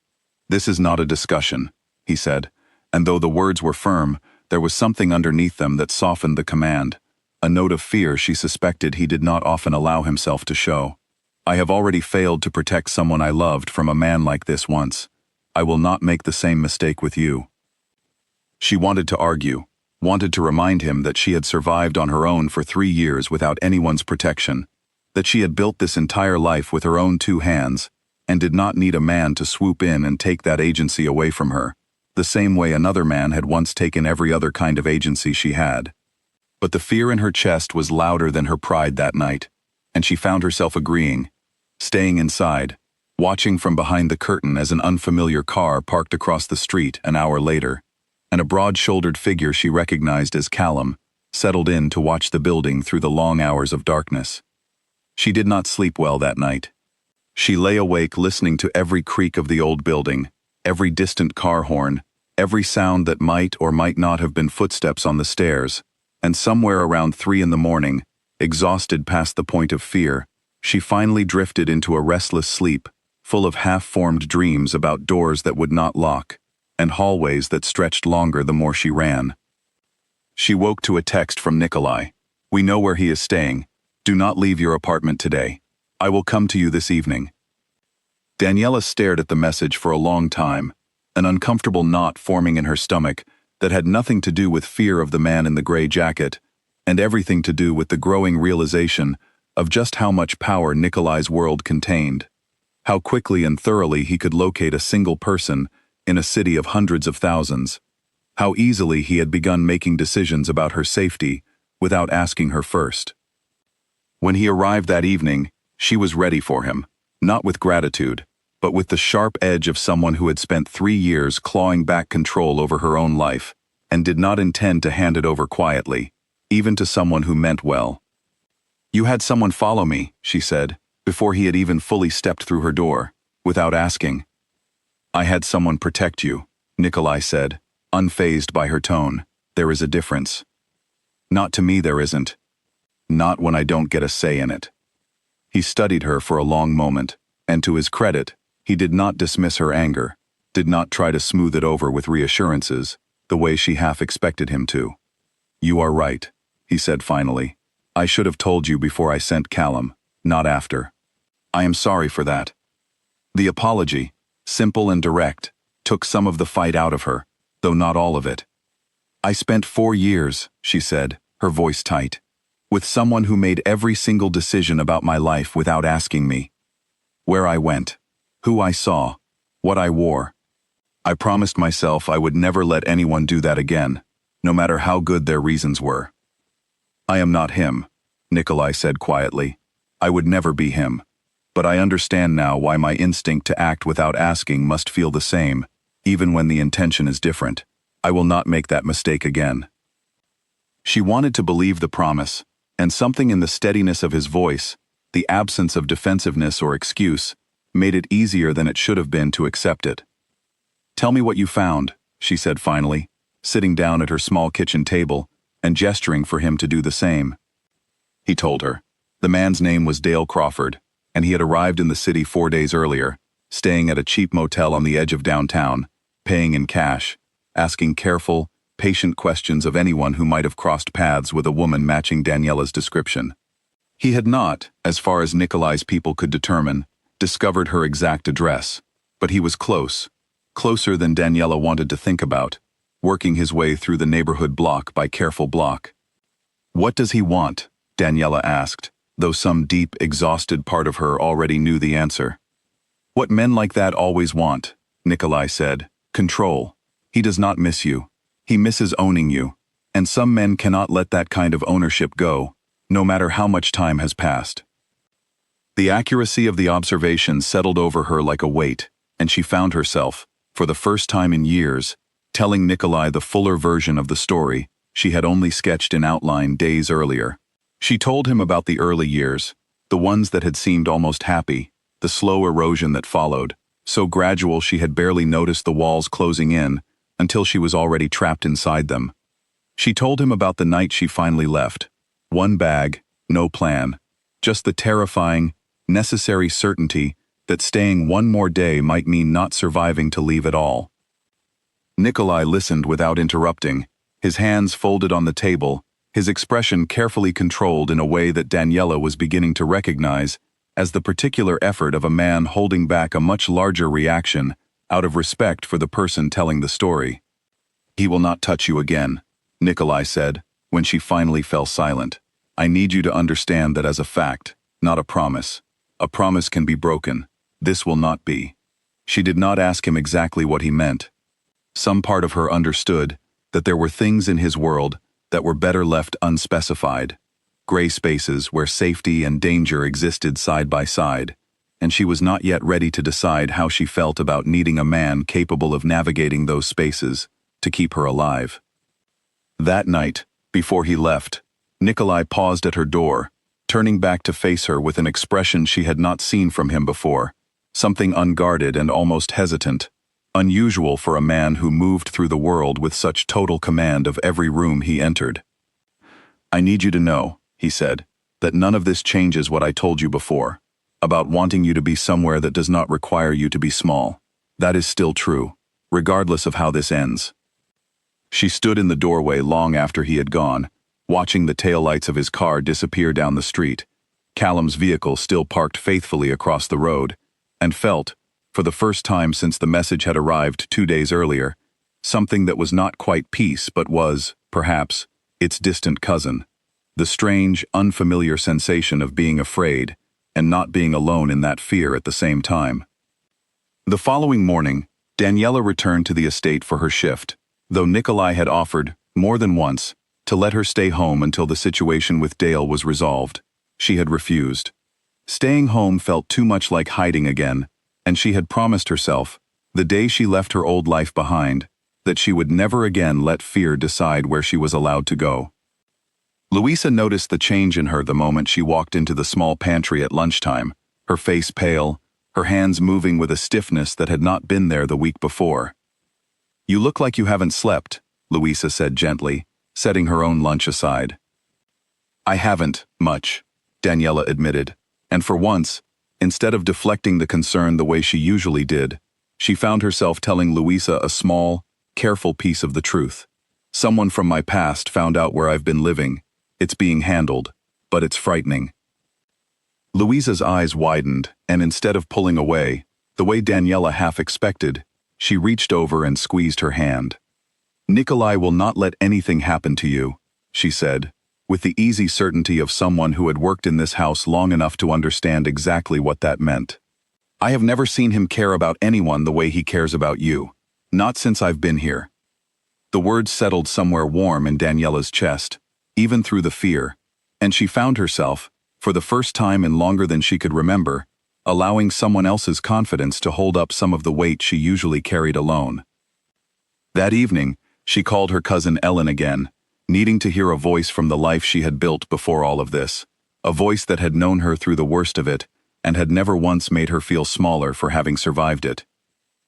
"This is not a discussion," he said, and though the words were firm, there was something underneath them that softened the command, a note of fear she suspected he did not often allow himself to show. "I have already failed to protect someone I loved from a man like this once. I will not make the same mistake with you." She wanted to argue, wanted to remind him that she had survived on her own for 3 years without anyone's protection, that she had built this entire life with her own 2 hands, and did not need a man to swoop in and take that agency away from her, the same way another man had once taken every other kind of agency she had. But the fear in her chest was louder than her pride that night, and she found herself agreeing, staying inside, watching from behind the curtain as an unfamiliar car parked across the street an hour later, and a broad-shouldered figure she recognized as Callum settled in to watch the building through the long hours of darkness. She did not sleep well that night. She lay awake listening to every creak of the old building, every distant car horn, every sound that might or might not have been footsteps on the stairs, and somewhere around 3 in the morning, exhausted past the point of fear, she finally drifted into a restless sleep, full of half-formed dreams about doors that would not lock, and hallways that stretched longer the more she ran. She woke to a text from Nikolai. "We know where he is staying. Do not leave your apartment today. I will come to you this evening." Daniela stared at the message for a long time, an uncomfortable knot forming in her stomach that had nothing to do with fear of the man in the gray jacket, and everything to do with the growing realization of just how much power Nikolai's world contained, how quickly and thoroughly he could locate a single person in a city of hundreds of thousands, how easily he had begun making decisions about her safety without asking her first. When he arrived that evening, she was ready for him, not with gratitude, but with the sharp edge of someone who had spent 3 years clawing back control over her own life, and did not intend to hand it over quietly, even to someone who meant well. "You had someone follow me," she said, before he had even fully stepped through her door, without asking. "I had someone protect you," Nikolai said, unfazed by her tone. "There is a difference." "Not to me there isn't. Not when I don't get a say in it." He studied her for a long moment, and to his credit, he did not dismiss her anger, did not try to smooth it over with reassurances, the way she half expected him to. "You are right," he said finally. "I should have told you before I sent Callum, not after. I am sorry for that." The apology, simple and direct, took some of the fight out of her, though not all of it. "I spent 4 years," she said, her voice tight, "with someone who made every single decision about my life without asking me. Where I went, who I saw, what I wore. I promised myself I would never let anyone do that again, no matter how good their reasons were." "I am not him," Nikolai said quietly. "I would never be him. But I understand now why my instinct to act without asking must feel the same, even when the intention is different. I will not make that mistake again." She wanted to believe the promise, and something in the steadiness of his voice, the absence of defensiveness or excuse, made it easier than it should have been to accept it. "Tell me what you found," she said finally, sitting down at her small kitchen table and gesturing for him to do the same. He told her. The man's name was Dale Crawford, and he had arrived in the city 4 days earlier, staying at a cheap motel on the edge of downtown, paying in cash, asking careful, patient questions of anyone who might have crossed paths with a woman matching Daniela's description. He had not, as far as Nikolai's people could determine, discovered her exact address, but he was close, closer than Daniela wanted to think about, working his way through the neighborhood block by careful block. "What does he want?" Daniela asked, though some deep, exhausted part of her already knew the answer. "What men like that always want," Nikolai said. "Control. He does not miss you. He misses owning you, and some men cannot let that kind of ownership go, no matter how much time has passed." The accuracy of the observation settled over her like a weight, and she found herself, for the first time in years, telling Nikolai the fuller version of the story she had only sketched in outline days earlier. She told him about the early years, the ones that had seemed almost happy, the slow erosion that followed, so gradual she had barely noticed the walls closing in until she was already trapped inside them. She told him about the night she finally left. One bag, no plan, just the terrifying, necessary certainty that staying one more day might mean not surviving to leave at all. Nikolai listened without interrupting, his hands folded on the table, his expression carefully controlled in a way that Daniela was beginning to recognize as the particular effort of a man holding back a much larger reaction out of respect for the person telling the story. "He will not touch you again," Nikolai said, when she finally fell silent. "I need you to understand that as a fact, not a promise. A promise can be broken. This will not be." She did not ask him exactly what he meant. Some part of her understood that there were things in his world that were better left unspecified, gray spaces where safety and danger existed side by side, and she was not yet ready to decide how she felt about needing a man capable of navigating those spaces to keep her alive. That night, before he left, Nikolai paused at her door, turning back to face her with an expression she had not seen from him before, something unguarded and almost hesitant, unusual for a man who moved through the world with such total command of every room he entered. "I need you to know," he said, "that none of this changes what I told you before, about wanting you to be somewhere that does not require you to be small. That is still true, regardless of how this ends." She stood in the doorway long after he had gone, watching the taillights of his car disappear down the street, Callum's vehicle still parked faithfully across the road, and felt, for the first time since the message had arrived 2 days earlier, something that was not quite peace but was, perhaps, its distant cousin. The strange, unfamiliar sensation of being afraid and not being alone in that fear at the same time. The following morning, Daniela returned to the estate for her shift, though Nikolai had offered, more than once, to let her stay home until the situation with Dale was resolved. She had refused. Staying home felt too much like hiding again, and she had promised herself, the day she left her old life behind, that she would never again let fear decide where she was allowed to go. Louisa noticed the change in her the moment she walked into the small pantry at lunchtime, her face pale, her hands moving with a stiffness that had not been there the week before. "You look like you haven't slept," Louisa said gently, setting her own lunch aside. "I haven't, much," Daniela admitted, and for once, instead of deflecting the concern the way she usually did, she found herself telling Louisa a small, careful piece of the truth. "Someone from my past found out where I've been living. It's being handled, but it's frightening." Louisa's eyes widened, and instead of pulling away, the way Daniela half expected, she reached over and squeezed her hand. "Nikolai will not let anything happen to you," she said, with the easy certainty of someone who had worked in this house long enough to understand exactly what that meant. "I have never seen him care about anyone the way he cares about you. Not since I've been here." The words settled somewhere warm in Daniela's chest, even through the fear, and she found herself, for the first time in longer than she could remember, allowing someone else's confidence to hold up some of the weight she usually carried alone. That evening, she called her cousin Ellen again, needing to hear a voice from the life she had built before all of this, a voice that had known her through the worst of it and had never once made her feel smaller for having survived it.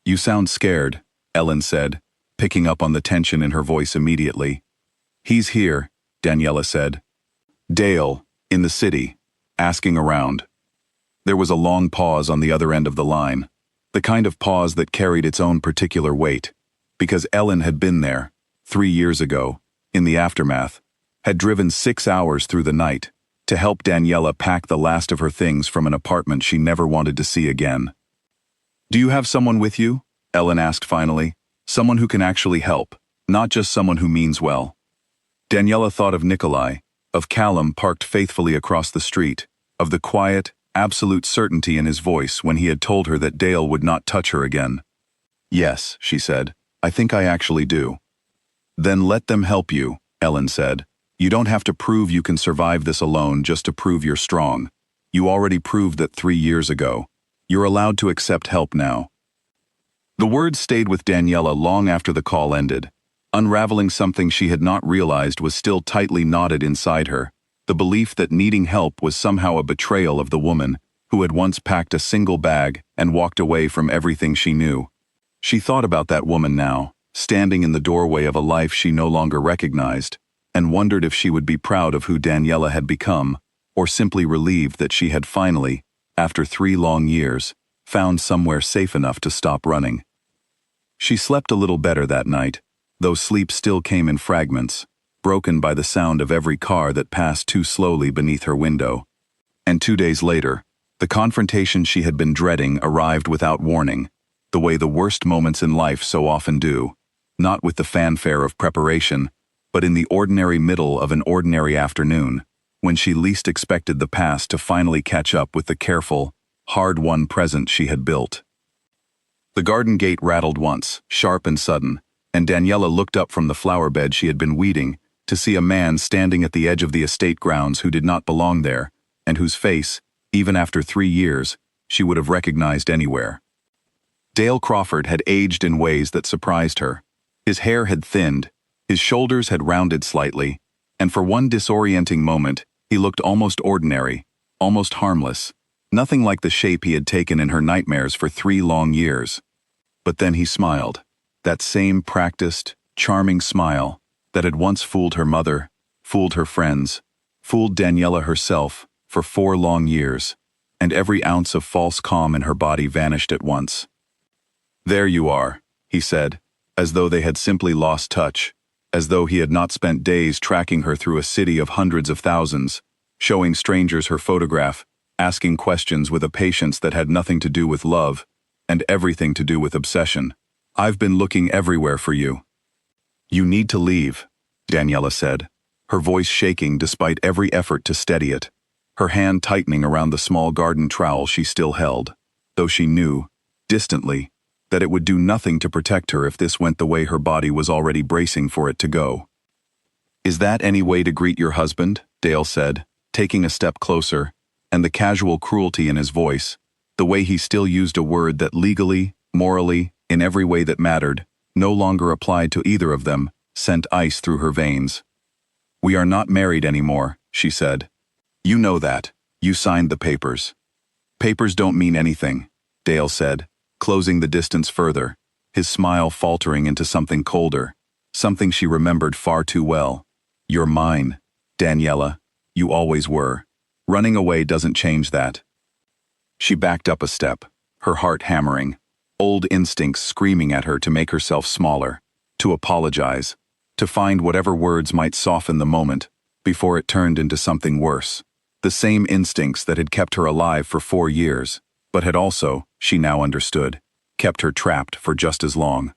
"You sound scared," Ellen said, picking up on the tension in her voice immediately. "He's here," Daniela said. "Dale, in the city, asking around." There was a long pause on the other end of the line, the kind of pause that carried its own particular weight, because Ellen had been there, 3 years ago, in the aftermath, had driven 6 hours through the night to help Daniela pack the last of her things from an apartment she never wanted to see again. "Do you have someone with you?" Ellen asked finally. "Someone who can actually help, not just someone who means well." Daniela thought of Nikolai, of Callum parked faithfully across the street, of the quiet, absolute certainty in his voice when he had told her that Dale would not touch her again. "Yes," she said, "I think I actually do." "Then let them help you," Ellen said. "You don't have to prove you can survive this alone just to prove you're strong. You already proved that 3 years ago. You're allowed to accept help now." The words stayed with Daniela long after the call ended, unraveling something she had not realized was still tightly knotted inside her, the belief that needing help was somehow a betrayal of the woman who had once packed a single bag and walked away from everything she knew. She thought about that woman now, standing in the doorway of a life she no longer recognized, and wondered if she would be proud of who Daniela had become, or simply relieved that she had finally, after 3 long years, found somewhere safe enough to stop running. She slept a little better that night, though sleep still came in fragments, broken by the sound of every car that passed too slowly beneath her window. And 2 days later, the confrontation she had been dreading arrived without warning, the way the worst moments in life so often do, not with the fanfare of preparation, but in the ordinary middle of an ordinary afternoon, when she least expected the past to finally catch up with the careful, hard-won present she had built. The garden gate rattled once, sharp and sudden, and Daniela looked up from the flower bed she had been weeding to see a man standing at the edge of the estate grounds who did not belong there, and whose face, even after 3 years, she would have recognized anywhere. Dale Crawford had aged in ways that surprised her. His hair had thinned, his shoulders had rounded slightly, and for one disorienting moment, he looked almost ordinary, almost harmless, nothing like the shape he had taken in her nightmares for 3 long years. But then he smiled, that same practiced, charming smile that had once fooled her mother, fooled her friends, fooled Daniela herself for 4 long years, and every ounce of false calm in her body vanished at once. "There you are," he said, as though they had simply lost touch, as though he had not spent days tracking her through a city of hundreds of thousands, showing strangers her photograph, asking questions with a patience that had nothing to do with love, and everything to do with obsession. "I've been looking everywhere for you." "You need to leave," Daniela said, her voice shaking despite every effort to steady it, her hand tightening around the small garden trowel she still held, though she knew, distantly, that it would do nothing to protect her if this went the way her body was already bracing for it to go. "Is that any way to greet your husband?" Dale said, taking a step closer, and the casual cruelty in his voice, the way he still used a word that legally, morally, in every way that mattered, no longer applied to either of them, sent ice through her veins. "We are not married anymore," she said. "You know that. You signed the papers." "Papers don't mean anything," Dale said, closing the distance further, his smile faltering into something colder, something she remembered far too well. "You're mine, Daniela. You always were. Running away doesn't change that." She backed up a step, her heart hammering, old instincts screaming at her to make herself smaller, to apologize, to find whatever words might soften the moment, before it turned into something worse. The same instincts that had kept her alive for 4 years, but had also, she now understood, kept her trapped for just as long.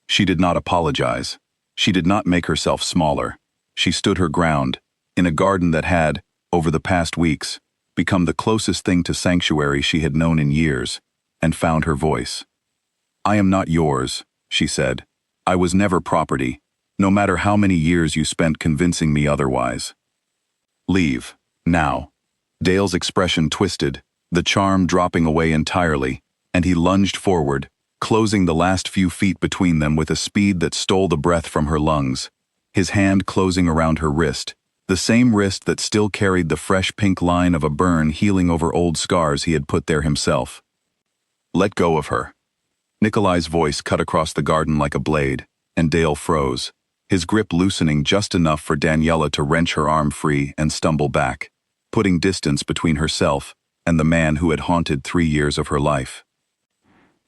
She did not apologize. She did not make herself smaller. She stood her ground, in a garden that had, over the past weeks, become the closest thing to sanctuary she had known in years, and found her voice. "I am not yours," she said. "I was never property, no matter how many years you spent convincing me otherwise. Leave, now." Dale's expression twisted, the charm dropping away entirely, and he lunged forward, closing the last few feet between them with a speed that stole the breath from her lungs, his hand closing around her wrist, the same wrist that still carried the fresh pink line of a burn healing over old scars he had put there himself. "Let go of her." Nikolai's voice cut across the garden like a blade, and Dale froze, his grip loosening just enough for Daniela to wrench her arm free and stumble back, putting distance between herself and the man who had haunted 3 years of her life.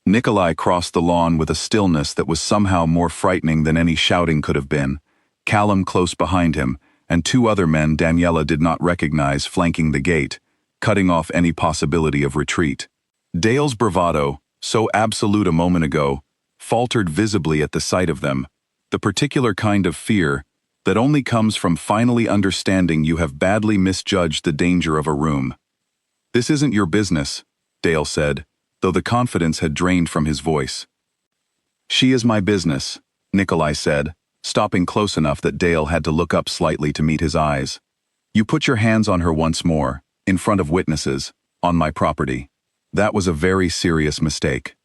Nikolai crossed the lawn with a stillness that was somehow more frightening than any shouting could have been, Callum close behind him, and 2 other men Daniela did not recognize flanking the gate, cutting off any possibility of retreat. Dale's bravado, so absolute a moment ago, faltered visibly at the sight of them, the particular kind of fear that only comes from finally understanding you have badly misjudged the danger of a room. "This isn't your business," Dale said, though the confidence had drained from his voice. "She is my business," Nikolai said, stopping close enough that Dale had to look up slightly to meet his eyes. "You put your hands on her once more, in front of witnesses, on my property. That was a very serious mistake.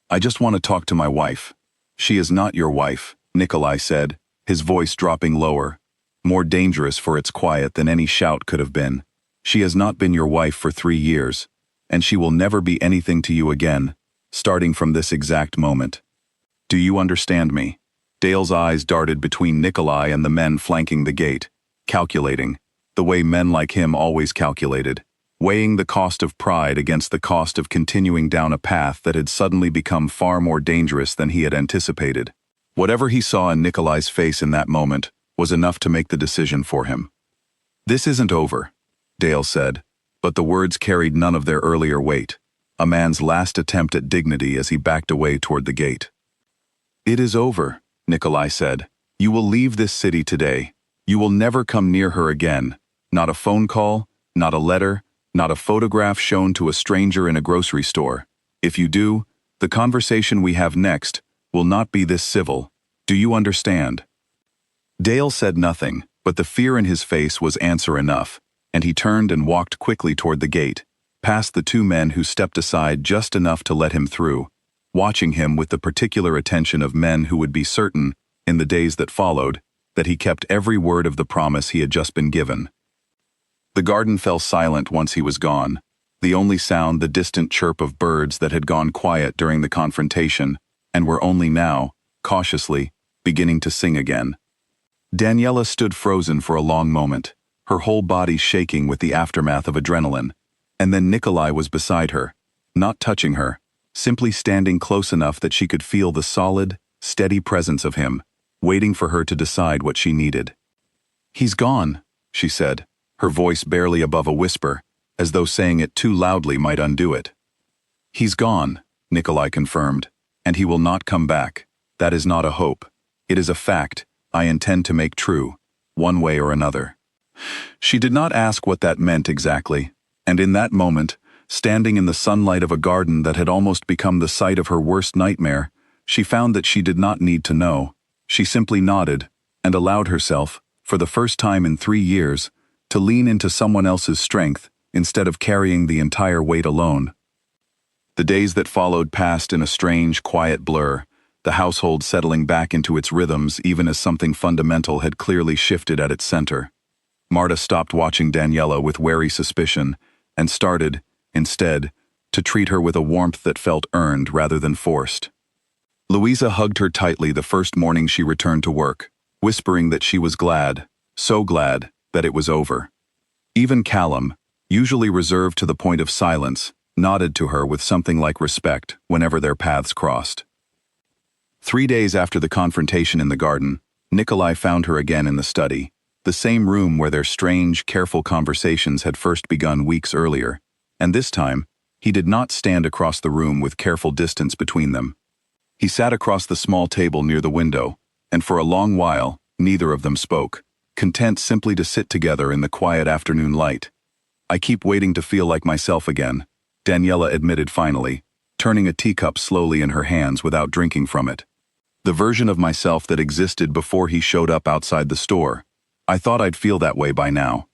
I just want to talk to my wife." "She is not your wife," Nikolai said, his voice dropping lower, more dangerous for its quiet than any shout could have been. She has not been your wife for 3 years, and she will never be anything to you again, starting from this exact moment. Do you understand me? Dale's eyes darted between Nikolai and the men flanking the gate, calculating, the way men like him always calculated, weighing the cost of pride against the cost of continuing down a path that had suddenly become far more dangerous than he had anticipated. Whatever he saw in Nikolai's face in that moment was enough to make the decision for him. "This isn't over," Dale said, but the words carried none of their earlier weight, a man's last attempt at dignity as he backed away toward the gate. "It is over," Nikolai said. "You will leave this city today. You will never come near her again. Not a phone call, not a letter, not a photograph shown to a stranger in a grocery store. If you do, the conversation we have next will not be this civil. Do you understand?" Dale said nothing, but the fear in his face was answer enough, and he turned and walked quickly toward the gate, past the two men who stepped aside just enough to let him through, watching him with the particular attention of men who would be certain, in the days that followed, that he kept every word of the promise he had just been given. The garden fell silent once he was gone, the only sound the distant chirp of birds that had gone quiet during the confrontation, and were only now, cautiously, beginning to sing again. Daniela stood frozen for a long moment, her whole body shaking with the aftermath of adrenaline, and then Nikolai was beside her, not touching her, simply standing close enough that she could feel the solid, steady presence of him, waiting for her to decide what she needed. "He's gone," she said, her voice barely above a whisper, as though saying it too loudly might undo it. "He's gone," Nikolai confirmed, "and he will not come back. That is not a hope. It is a fact I intend to make true, one way or another." She did not ask what that meant exactly, and in that moment, standing in the sunlight of a garden that had almost become the site of her worst nightmare, she found that she did not need to know. She simply nodded, and allowed herself, for the first time in 3 years, to lean into someone else's strength instead of carrying the entire weight alone. The days that followed passed in a strange, quiet blur, the household settling back into its rhythms even as something fundamental had clearly shifted at its center. Marta stopped watching Daniela with wary suspicion and started, instead, to treat her with a warmth that felt earned rather than forced. Louisa hugged her tightly the first morning she returned to work, whispering that she was glad, so glad, that it was over. Even Callum, usually reserved to the point of silence, nodded to her with something like respect whenever their paths crossed. 3 days after the confrontation in the garden, Nikolai found her again in the study, the same room where their strange, careful conversations had first begun weeks earlier, and this time, he did not stand across the room with careful distance between them. He sat across the small table near the window, and for a long while, neither of them spoke, content simply to sit together in the quiet afternoon light. "I keep waiting to feel like myself again," Daniela admitted finally, turning a teacup slowly in her hands without drinking from it. "The version of myself that existed before he showed up outside the store. I thought I'd feel that way by now."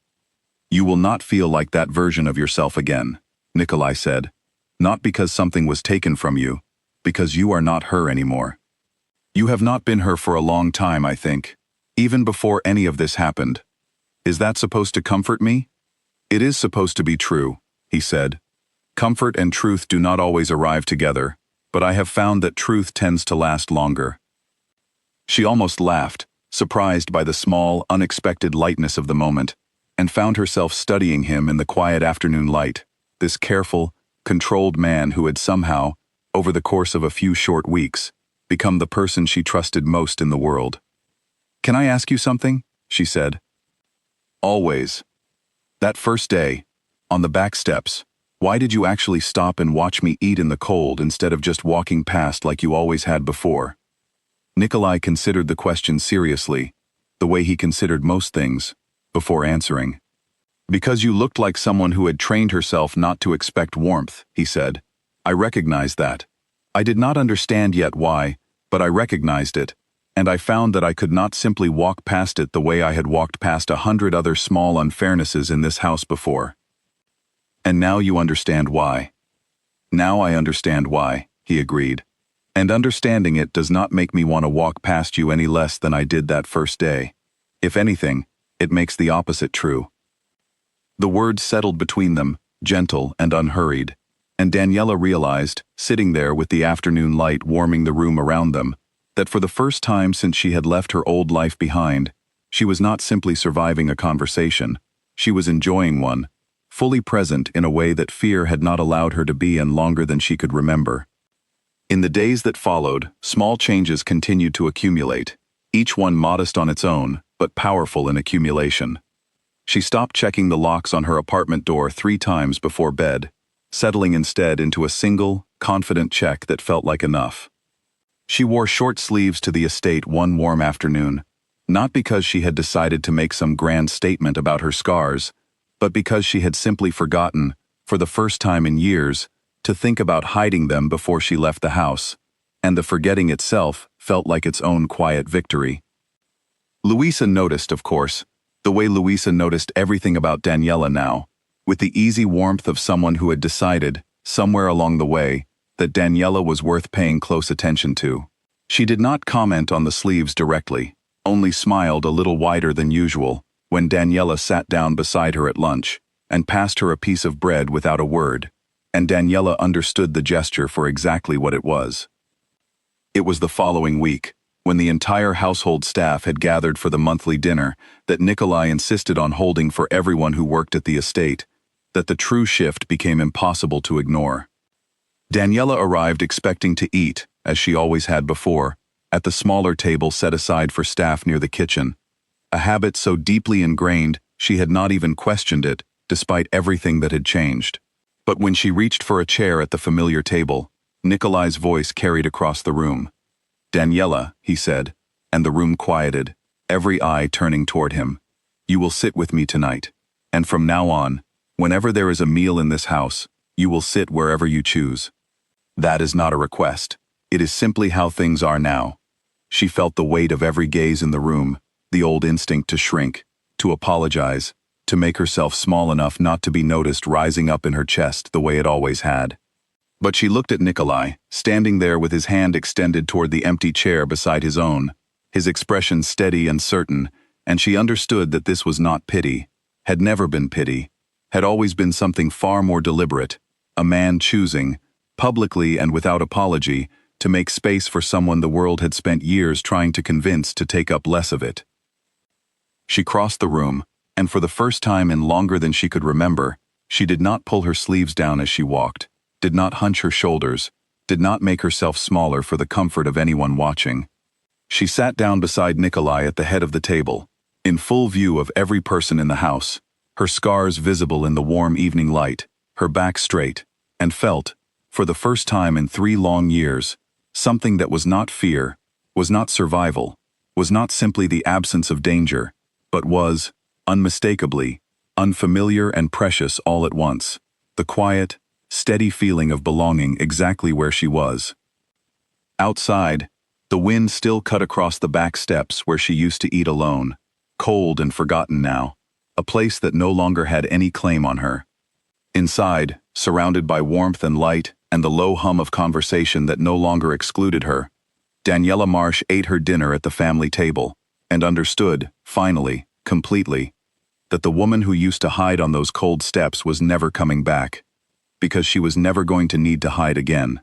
"You will not feel like that version of yourself again," Nikolai said. "Not because something was taken from you, because you are not her anymore. You have not been her for a long time, I think, even before any of this happened. Is that supposed to comfort me?" "It is supposed to be true," he said. "Comfort and truth do not always arrive together, but I have found that truth tends to last longer." She almost laughed, surprised by the small, unexpected lightness of the moment, and found herself studying him in the quiet afternoon light, this careful, controlled man who had somehow, over the course of a few short weeks, become the person she trusted most in the world. "Can I ask you something?" she said. "Always. That first day, on the back steps, why did you actually stop and watch me eat in the cold instead of just walking past like you always had before?" Nikolai considered the question seriously, the way he considered most things, before answering. "Because you looked like someone who had trained herself not to expect warmth," he said. "I recognized that. I did not understand yet why, but I recognized it, and I found that I could not simply walk past it the way I had walked past 100 other small unfairnesses in this house before. And now you understand why." "Now I understand why," he agreed. "And understanding it does not make me want to walk past you any less than I did that first day. If anything, it makes the opposite true." The words settled between them, gentle and unhurried, and Daniela realized, sitting there with the afternoon light warming the room around them, that for the first time since she had left her old life behind, she was not simply surviving a conversation, she was enjoying one, fully present in a way that fear had not allowed her to be in longer than she could remember. In the days that followed, small changes continued to accumulate, each one modest on its own, but powerful in accumulation. She stopped checking the locks on her apartment door 3 times before bed, settling instead into a single, confident check that felt like enough. She wore short sleeves to the estate one warm afternoon, not because she had decided to make some grand statement about her scars, but because she had simply forgotten, for the first time in years, to think about hiding them before she left the house, and the forgetting itself felt like its own quiet victory. Luisa noticed, of course, the way Luisa noticed everything about Daniela now, with the easy warmth of someone who had decided, somewhere along the way, that Daniela was worth paying close attention to. She did not comment on the sleeves directly, only smiled a little wider than usual when Daniela sat down beside her at lunch and passed her a piece of bread without a word, and Daniela understood the gesture for exactly what it was. It was the following week, when the entire household staff had gathered for the monthly dinner that Nikolai insisted on holding for everyone who worked at the estate, that the true shift became impossible to ignore. Daniela arrived expecting to eat, as she always had before, at the smaller table set aside for staff near the kitchen, a habit so deeply ingrained she had not even questioned it, despite everything that had changed. But when she reached for a chair at the familiar table, Nikolai's voice carried across the room. "Daniela," he said, and the room quieted, every eye turning toward him. "You will sit with me tonight, and from now on, whenever there is a meal in this house, you will sit wherever you choose." That is not a request. It is simply how things are now. She felt the weight of every gaze in the room, the old instinct to shrink, to apologize, to make herself small enough not to be noticed rising up in her chest the way it always had. But she looked at Nikolai, standing there with his hand extended toward the empty chair beside his own, his expression steady and certain, and she understood that this was not pity, had never been pity, had always been something far more deliberate, a man choosing, publicly and without apology, to make space for someone the world had spent years trying to convince to take up less of it. She crossed the room, and for the first time in longer than she could remember, she did not pull her sleeves down as she walked, did not hunch her shoulders, did not make herself smaller for the comfort of anyone watching. She sat down beside Nikolai at the head of the table, in full view of every person in the house, her scars visible in the warm evening light, her back straight, and felt, for the first time in 3 long years, something that was not fear, was not survival, was not simply the absence of danger, but was, unmistakably, unfamiliar and precious all at once, the quiet, steady feeling of belonging exactly where she was. Outside, the wind still cut across the back steps where she used to eat alone, cold and forgotten now, a place that no longer had any claim on her. Inside, surrounded by warmth and light and the low hum of conversation that no longer excluded her, Daniela Marsh ate her dinner at the family table and understood, finally, completely, that the woman who used to hide on those cold steps was never coming back, because she was never going to need to hide again.